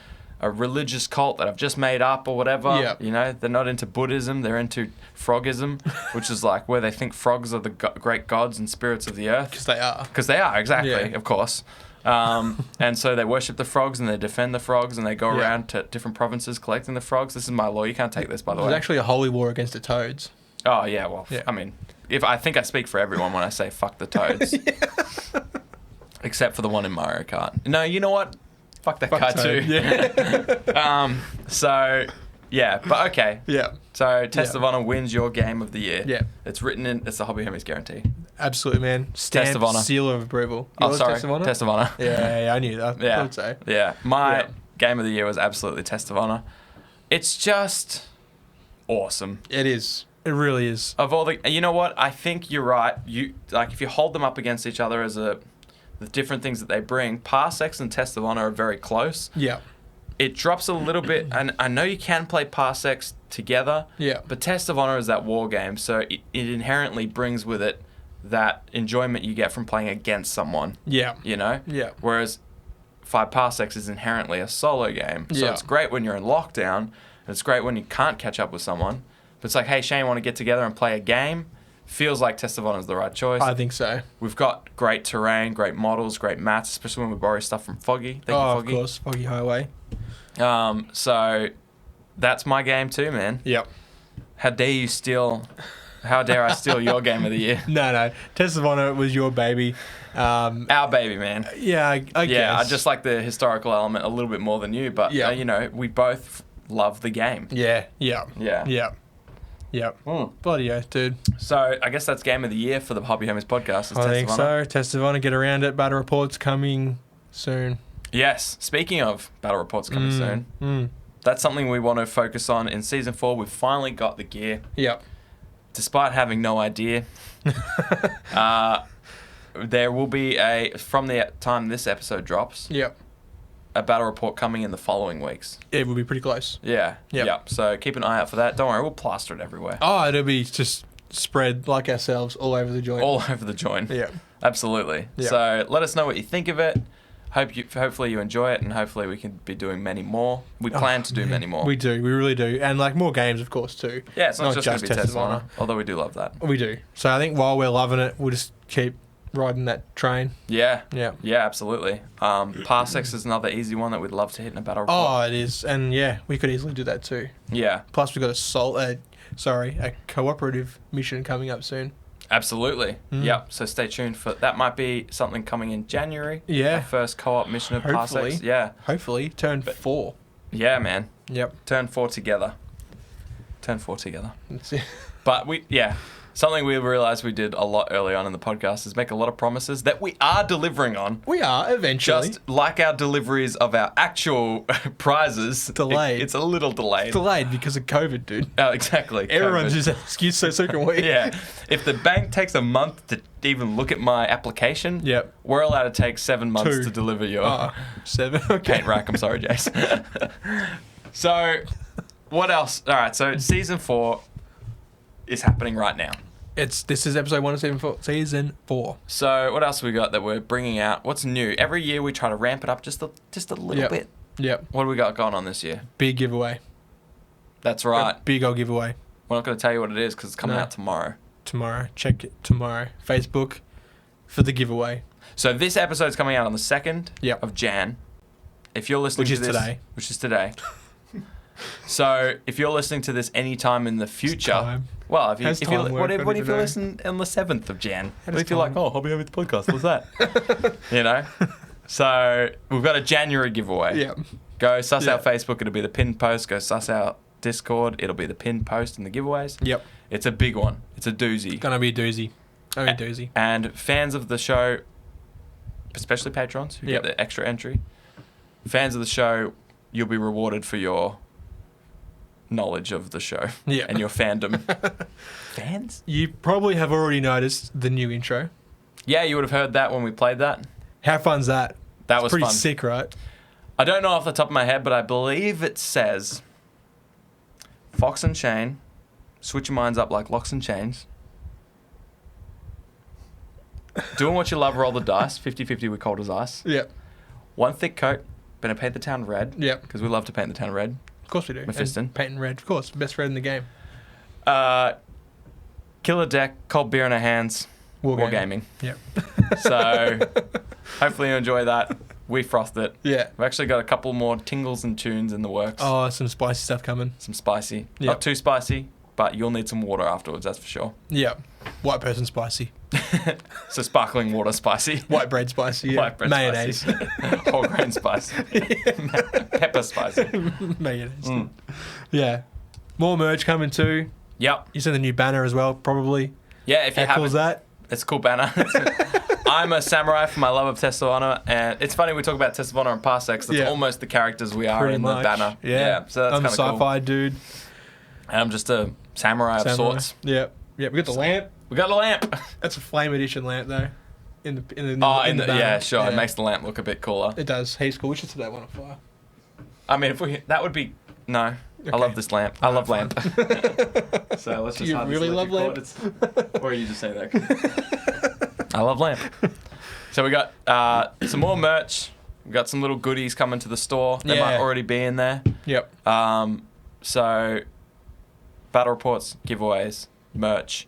religious cult that I've just made up or whatever. Yeah. You know, they're not into Buddhism, they're into frogism, which is like where they think frogs are the great gods and spirits of the earth. Because they are. Because they are, exactly, Yeah. of course. And so they worship the frogs and they defend the frogs and they go Yeah. around to different provinces collecting the frogs. This is my law. You can't take this, by the There's way. actually a holy war against the toads. Oh, yeah, well, Yeah. I mean, I think I speak for everyone when I say fuck the toads. Except for the one in Mario Kart. No, you know what? Fuck that guy too. Toad. Yeah. So, yeah, but okay. Yeah. So, Test Yeah. of Honor wins your game of the year. Yeah. It's the Hobby Homies guarantee. Absolutely, man. Stamp, of Honor. seal of approval. Oh, Yours, sorry. Test of Honor? Test of Honor. Yeah, I knew that. Yeah. I thought so. Yeah. My Yeah. game of the year was absolutely Test of Honor. It's just awesome. It is. It really is. Of all the, you know what? I think you're right. You like if you hold them up against each other as the different things that they bring. Parsecs and Test of Honor are very close. Yeah. It drops a little bit, and I know you can play Parsecs together. Yeah. But Test of Honor is that war game, so it inherently brings with it that enjoyment you get from playing against someone. Yeah. You know. Yeah. Whereas 5 Parsecs is inherently a solo game, so Yeah. it's great when you're in lockdown, and it's great when you can't catch up with someone. But it's like, hey, Shane, want to get together and play a game? Feels like Test of Honor is the right choice. I think so. We've got great terrain, great models, great mats, especially when we borrow stuff from Foggy. Thank you, Of Foggy. course. Foggy Highway. So that's my game too, man. Yep. How dare I steal your game of the year? No. Test of Honor was your baby. Our baby, man. Yeah, I guess. Yeah, I just like the historical element a little bit more than you, but Yeah. you know, we both love the game. Yeah. Yeah. Yeah. Yeah. Yep. Bloody oath, dude. So I guess that's game of the year for the Hobby Homies podcast. Is I Test think of Honor. so. Test of Honor, get around it. Battle reports coming soon. Yes. Speaking of battle reports coming soon, that's something we want to focus on in season 4. We've finally got the gear, Yep. despite having no idea. There will be from the time this episode drops, Yep. a battle report coming in the following weeks. It will be pretty close. Yeah. Yep. Yeah. So keep an eye out for that. Don't worry, we'll plaster it everywhere. Oh, it'll be just spread like ourselves all over the joint. All over the joint. Yeah. Absolutely. Yeah. So let us know what you think of it. Hopefully you enjoy it, and hopefully we can be doing many more. We plan to do many more. We do. We really do. And like more games, of course, too. Yeah, it's not just going to be Test Test of Honor, although we do love that. We do. So I think while we're loving it, we'll just keep riding that train. Yeah. Yeah. Yeah, absolutely. Parsecs is another easy one that we'd love to hit in a battle report. Oh, it is. And yeah, we could easily do that too. Yeah, Plus, we've got a cooperative mission coming up soon. absolutely. Yep. So stay tuned for that. Might be something coming in January. Yeah. Our first co-op mission of Hopefully. Parsecs. Yeah. Hopefully, turn 4. Yeah, man. Yep. Turn 4 together. Turn 4 together. That's it. But something we realized we did a lot early on in the podcast is make a lot of promises that we are delivering on. We are eventually. Just like our deliveries of our actual prizes. Delayed. It's a little delayed. delayed because of COVID, dude. Oh, exactly. Everyone's COVID. just an excuse, so can we. Yeah. If the bank takes a month to even look at my application, Yep. we're allowed to take 7 months 2. to deliver your Oh, 7. Okay. paint rack. I'm sorry, Jace. So, what else? All right. So, season 4 is happening right now. This is episode 1 of season 4. So, what else have we got that we're bringing out? What's new? Every year we try to ramp it up just a little Yep. bit. Yep. What do we got going on this year? Big giveaway. That's right. A big old giveaway We're not going to tell you what it is because it's coming No. out tomorrow. tomorrow. Check it tomorrow. Facebook for the giveaway. So this episode's coming out on the 2nd Yep. of Jan. If you're listening Which to is this, today. Which is today. So if you're listening to this anytime in the future, time. well, if you, How's if you time what work? if, I what don't if you know. listen on the 7th of Jan? How What does if you're like, time- oh, Hobby Homies podcast, what's that? You know? So we've got a January giveaway. Yeah. Go suss Yeah. out Facebook, it'll be the pinned post. Go suss out Discord, it'll be the pinned post in the giveaways. Yep. It's a big one. It's a doozy. Gonna be a doozy. Gonna be a doozy. And fans of the show, especially patrons who Yep. get the extra entry, fans of the show, you'll be rewarded for your knowledge of the show Yeah. and your fandom. Fans? You probably have already noticed the new intro. Yeah, you would have heard that when we played that. How fun's that? That It's was pretty fun. sick, right? I don't know off the top of my head, but I believe it says Fox and Chain. Switch your minds up like locks and chains. Doing what you love, roll the dice. 50-50 with cold as ice. Yep. One thick coat. Gonna paint the town red. Yep. Because we love to paint the town red. Of course we do. Mephiston. And painting red, of course. Best red in the game. Killer deck, cold beer in our hands. Wargaming. Yep. So hopefully you enjoy that. We frothed it. Yeah. We've actually got a couple more tingles and tunes in the works. Oh, some spicy stuff coming. Some spicy. Yep. Not too spicy, but you'll need some water afterwards, that's for sure. Yep. White person spicy. So sparkling water spicy. White bread spicy. Yeah. White bread Mayonnaise. spicy. Whole grain spicy. Pepper spicy. Mayonnaise. Yeah. More merch coming too. Yep. You sent the new banner as well, probably. Yeah, if you How cool is haven't. that? It's a cool banner. I'm a samurai for my love of Test of Honor, and it's funny we talk about Test of Honor and Parsecs. That's almost the characters we are Pretty in much. the banner. Yeah. So that's I'm a kind of cool. sci-fi dude. And I'm just a samurai of sorts. Yep. Yep. We got the lamp. We got the lamp. That's a flame edition lamp though. In the Yeah, banner. sure. Yeah. It makes the lamp look a bit cooler. It does. He's cool. We should set that one on fire. I mean, that would be no. Okay. I love this lamp. I love lamp. So let's just. Do you hide this really love electric lamp? cord. Or are you just saying that? I love lamp. So we got some more merch. We got some little goodies coming to the store. They might already be in there. Yep. So battle reports, giveaways, merch.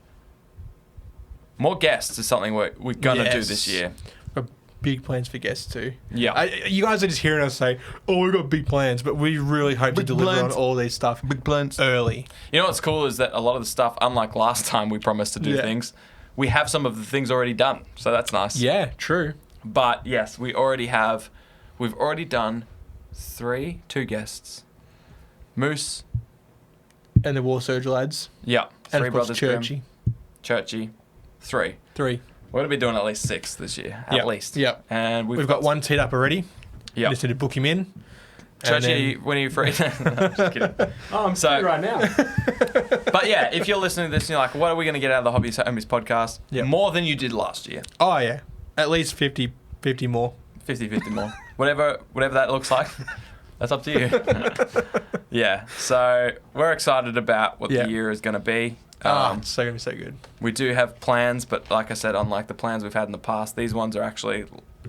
More guests is something we're gonna do this year. Got big plans for guests too. Yeah. You guys are just hearing us say, "Oh, we've got big plans," but we really hope to deliver plans. on all these stuff. Big plans. Early. You know what's cool is that a lot of the stuff, unlike last time we promised to do Yeah. things, we have some of the things already done. So that's nice. Yeah, true. But yes, we've already done two guests. Moose. And the War Surge lads. Yeah. And Three of course, Brothers Churchy. Grimm. Churchy. 3. 3. We're going to be doing at least 6 this year. Yep. At least. Yep. And We've got one teed up already. Yeah. Just need to book him in. Churchy, when are you free? No, just kidding. Oh, I'm So- free right now. But yeah, if you're listening to this and you're like, what are we going to get out of the Hobbies Homies podcast? Yep. More than you did last year. Oh, yeah. At least 50 more. 50-50 more. Whatever that looks like. That's up to you. Yeah. So we're excited about what the year is going to be. It's so going to be so good. We do have plans, but like I said, unlike the plans we've had in the past, these ones are actually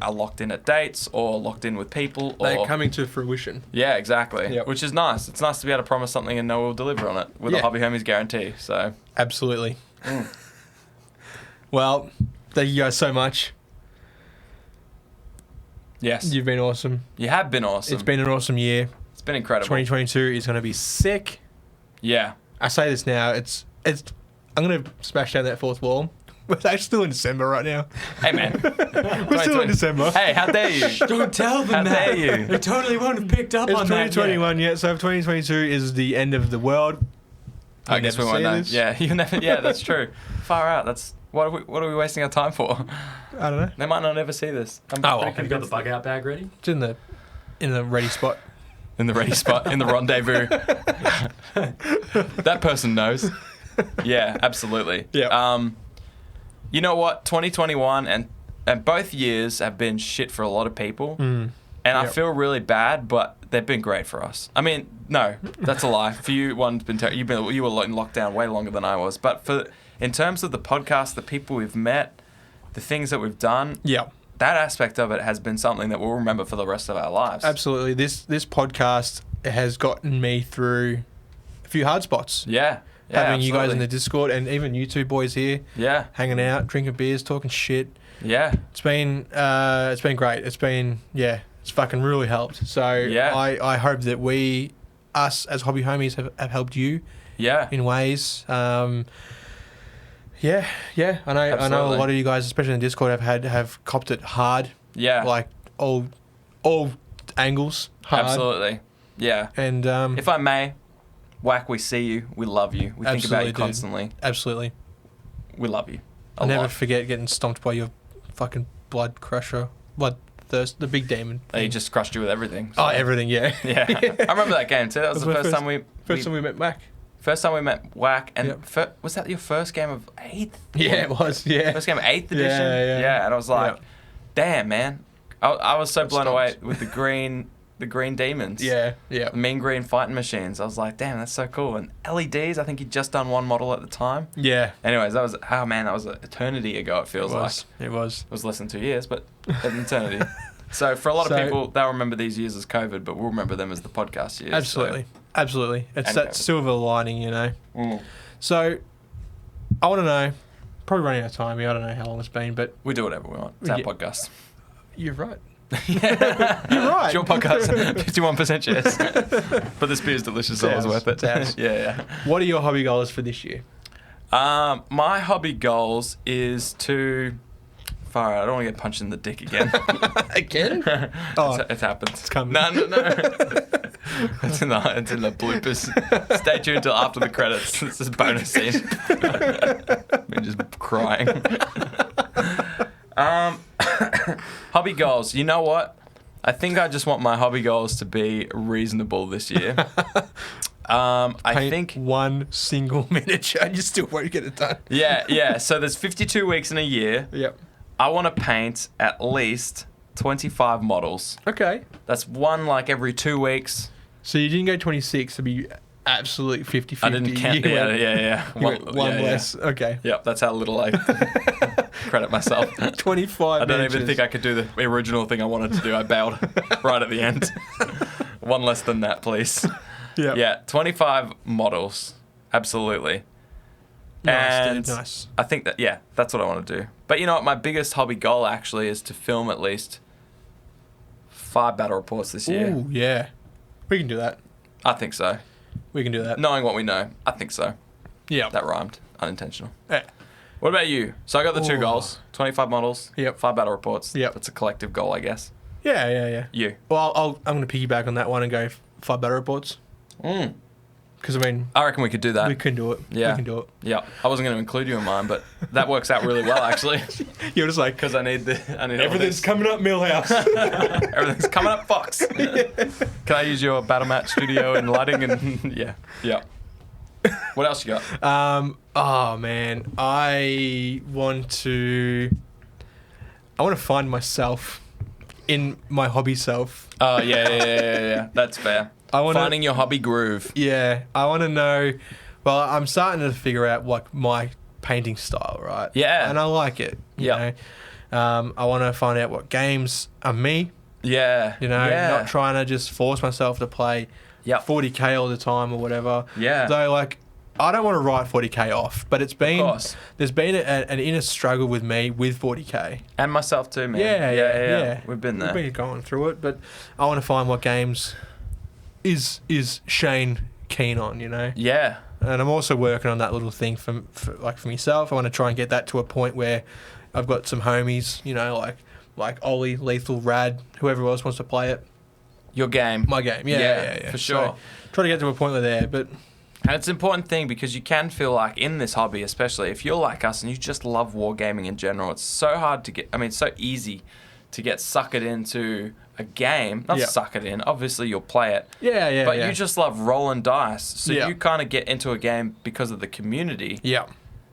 locked in at dates or locked in with people. They're coming to fruition. Yeah, exactly. Yep. Which is nice. It's nice to be able to promise something and know we'll deliver on it with a Hobby Homies guarantee. So Absolutely. Well, thank you guys so much. yes, You've been awesome. you have been awesome. It's been an awesome year. It's been incredible. 2022 is going to be sick. Yeah. I say this now. I'm going to smash down that fourth wall. We're actually still in December right now. Hey man. We're still in December. Hey, how dare you? Don't tell them How that. dare you? They totally won't have picked up It's on that. 2021 yet, so 2022 is the end of the world. I guess we never won't see know. this. Yeah, you never. Yeah, that's true. Far out. That's what are we wasting our time for? I don't know. They might not ever see this. I'm Oh, pretty well. Have you got the convinced. bug out bag ready? It's in the ready spot. In the ready spot, in the rendezvous. That person knows. Yeah, absolutely. Yeah. You know what? 2021 and both years have been shit for a lot of people. And I Yep. feel really bad, but they've been great for us. I mean, no, that's a lie. For you, one's been you were in lockdown way longer than I was. But in terms of the podcast, the people we've met, the things that we've done, Yeah. that aspect of it has been something that we'll remember for the rest of our lives. Absolutely. This podcast has gotten me through a few hard spots. Yeah. Having you guys in the absolutely. Discord and even you two boys here Yeah. hanging out, drinking beers, talking shit. Yeah. It's been great. It's fucking really helped. So Yeah. I hope that us as hobby homies have helped you Yeah. in ways. I know a Absolutely. lot of you guys, especially in the Discord, have copped it hard. Yeah. Like all angles hard. Absolutely. Yeah. And If I may, Whack, we see you. We love you. We think about Absolutely, you dude. constantly. absolutely. We love you. I'll A never lot. forget getting stomped by your fucking bloodthirst, the big demon. He just crushed you with everything. Oh, everything, yeah. Yeah. I remember that game too. That was the That's my first time we met Mac. first time we met Whack. And Yep. was that your first game of 8th? Yeah, it was. Yeah. First game of 8th edition? Yeah. And I was like, Yeah. damn, man. I was so blown away Stomped. with the green the green demons. Yeah. The mean green fighting machines. I was like, damn, that's so cool. And LEDs, I think he'd just done one model at the time. Yeah. Anyways, that was an eternity ago, it feels like. It was. It was less than 2 years, but an eternity. So for a lot of people, they'll remember these years as COVID, but we'll remember them as the podcast years. Absolutely. So. Absolutely. It's that silver lining, you know. Mm. So I want to know, probably running out of time here, I don't know how long it's been, but... We do whatever we want. It's our podcast. You're right. You're right. It's your podcast. 51% yes. But this beer is delicious, so it was worth it. Yeah. What are your hobby goals for this year? My hobby goals is to... Far out. I don't want to get punched in the dick again. Again? It happens. It's coming. No. It's in the bloopers. Stay tuned till after the credits. This is a bonus scene. Me just crying. Hobby goals. You know what? I think I just want my hobby goals to be reasonable this year. I think one single miniature, you still won't get it done. Yeah. So there's 52 weeks in a year. Yep. I want to paint at least 25 models. Okay. That's one like every 2 weeks. So you didn't go 26 to be absolutely 50-50. I didn't count. Yeah. One less. Yeah. Okay. Yep, that's how little I credit myself. 25 I don't even think I could do the original thing I wanted to do. I bailed right at the end. One less than that, please. Yep. Yeah, 25 models. Absolutely. Nice, dude. Nice. I think that's what I want to do. But you know what? My biggest hobby goal actually is to film at least 5 battle reports this year. Ooh, yeah. We can do that. I think so. We can do that. Knowing what we know, I think so. Yeah. That rhymed. Unintentional. Yeah. What about you? So I got the 2 goals. 25 models. Yep. 5 battle reports. Yep. That's a collective goal, I guess. Yeah. You? Well, I'm going to piggyback on that one and go 5 battle reports. Because, I reckon we could do that. We can do it. Yeah. We can do it. Yeah. I wasn't going to include you in mine, but that works out really well, actually. You're just like... Because I need everything's coming up, Millhouse. Everything's coming up, Fox. Can I use your battle match studio and lighting? And yeah. What else you got? Oh, man. I want to find myself in my hobby self. Oh, yeah. That's fair. Finding your hobby groove. Yeah, I want to know. Well, I'm starting to figure out like my painting style, right? Yeah, and I like it. You know? I want to find out what games are me. Yeah, not trying to just force myself to play 40k all the time or whatever. Yeah. So like, I don't want to write 40k off, but there's been an inner struggle with me with 40k and myself too, man. Yeah. We've been there. We've been going through it, but I want to find what games is Shane keen on, you know? Yeah. And I'm also working on that little thing for myself. I want to try and get that to a point where I've got some homies, you know, like Ollie, Lethal, Rad, whoever else wants to play it. Your game. My game, yeah. For sure. So, try to get to a point where they're there, but... And it's an important thing because you can feel like in this hobby, especially if you're like us and you just love wargaming in general, it's so hard to get... it's so easy to get suckered into a game. Not suck it in. Obviously, you'll play it. Yeah. But you just love rolling dice. So Yeah. you kind of get into a game because of the community Yeah.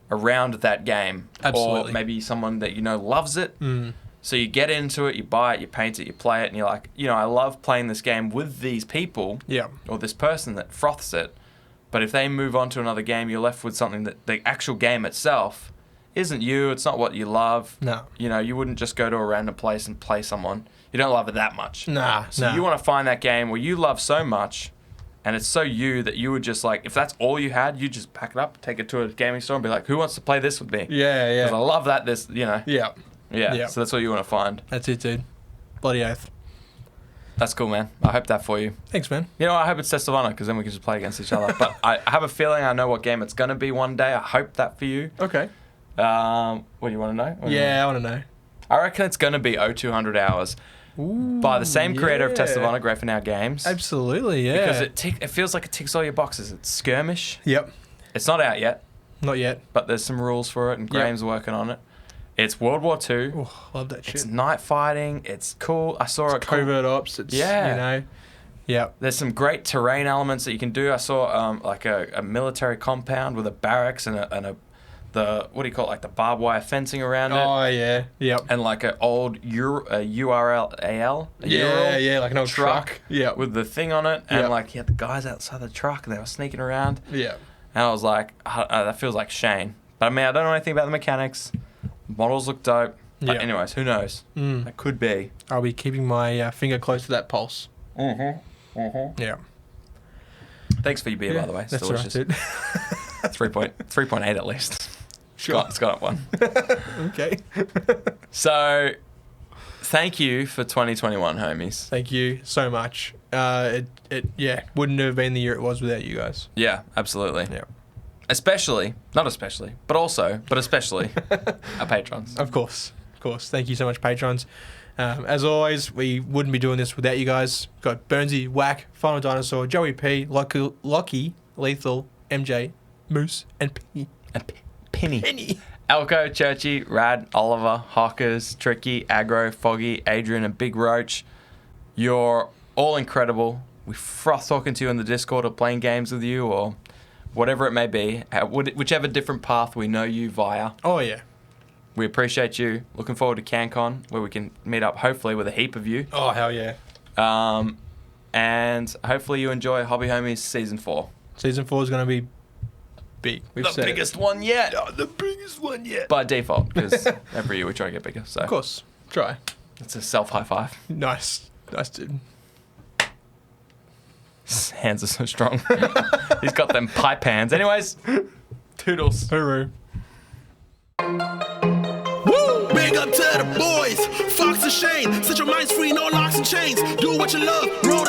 around that game. Absolutely. Or maybe someone that you know loves it. Mm. So you get into it, you buy it, you paint it, you play it, and you're like, I love playing this game with these people. Yeah. Or this person that froths it. But if they move on to another game, you're left with something that the actual game itself isn't you. It's not what you love. No. You wouldn't just go to a random place and play someone. You don't love it that much. So you want to find that game where you love so much and it's so you that you would just like, if that's all you had, you just pack it up, take it to a gaming store and be like, who wants to play this with me? Yeah. Because I love that, Yeah. So that's what you want to find. That's it, dude. Bloody oath. That's cool, man. I hope that for you. Thanks, man. I hope it's Test of Honor because then we can just play against each other. But I have a feeling I know what game it's going to be one day. I hope that for you. Okay. What do you want to know? I want to know. I reckon it's going to be 0200 hours. Ooh, by the same creator of Test of Honor, Graph in Our Games. Absolutely, yeah. Because it feels like it ticks all your boxes. It's skirmish. Yep. It's not out yet. Not yet. But there's some rules for it, and Graham's working on it. It's World War II. Oh, love that shit. It's night fighting. It's cool. I saw it. Covert ops. It's, Yeah. There's some great terrain elements that you can do. I saw like a military compound with a barracks and a what do you call it, like the barbed wire fencing around it. Oh, yeah. Yep. And like an old URL, Yeah, like an old truck. Yeah. With the thing on it. And Yep. like, he had the guys outside the truck and they were sneaking around. Yeah. And I was like, that feels like Shane. But I mean, I don't know anything about the mechanics. Models look dope. But Yeah. anyways, who knows? That could be. I'll be keeping my finger close to that pulse. Yeah. Thanks for your beer, by the way. It's That's delicious. right, dude. 3.8 at least. Sure. It's got up one. Okay. So, thank you for 2021, homies. Thank you so much. It wouldn't have been the year it was without you guys. Yeah, absolutely. Yeah. Especially our patrons. Of course. Thank you so much, patrons. As always, we wouldn't be doing this without you guys. Got Burnsy, Whack, Final Dinosaur, Joey P, Lockie, Lethal, MJ, Moose, and Penny. Elko, Churchy, Rad, Oliver, Hawkers, Tricky, Aggro, Foggy, Adrian, and Big Roach. You're all incredible. We froth talking to you in the Discord or playing games with you or whatever it may be. Whichever different path we know you via. Oh, yeah. We appreciate you. Looking forward to CanCon, where we can meet up, hopefully, with a heap of you. Oh, hell yeah. And hopefully you enjoy Hobby Homies Season 4. Season 4 is going to be big. We've The said biggest one yet. the biggest one yet. By default, because every year we try to get bigger. So Of course. Try. it's a self-high five. Nice, dude. His hands are so strong. He's got them pipe hands. Anyways, toodles. Hooroo. Woo! Big up to the boys, Fox and Shane. Set your minds free, no locks and chains. Do what you love, roll the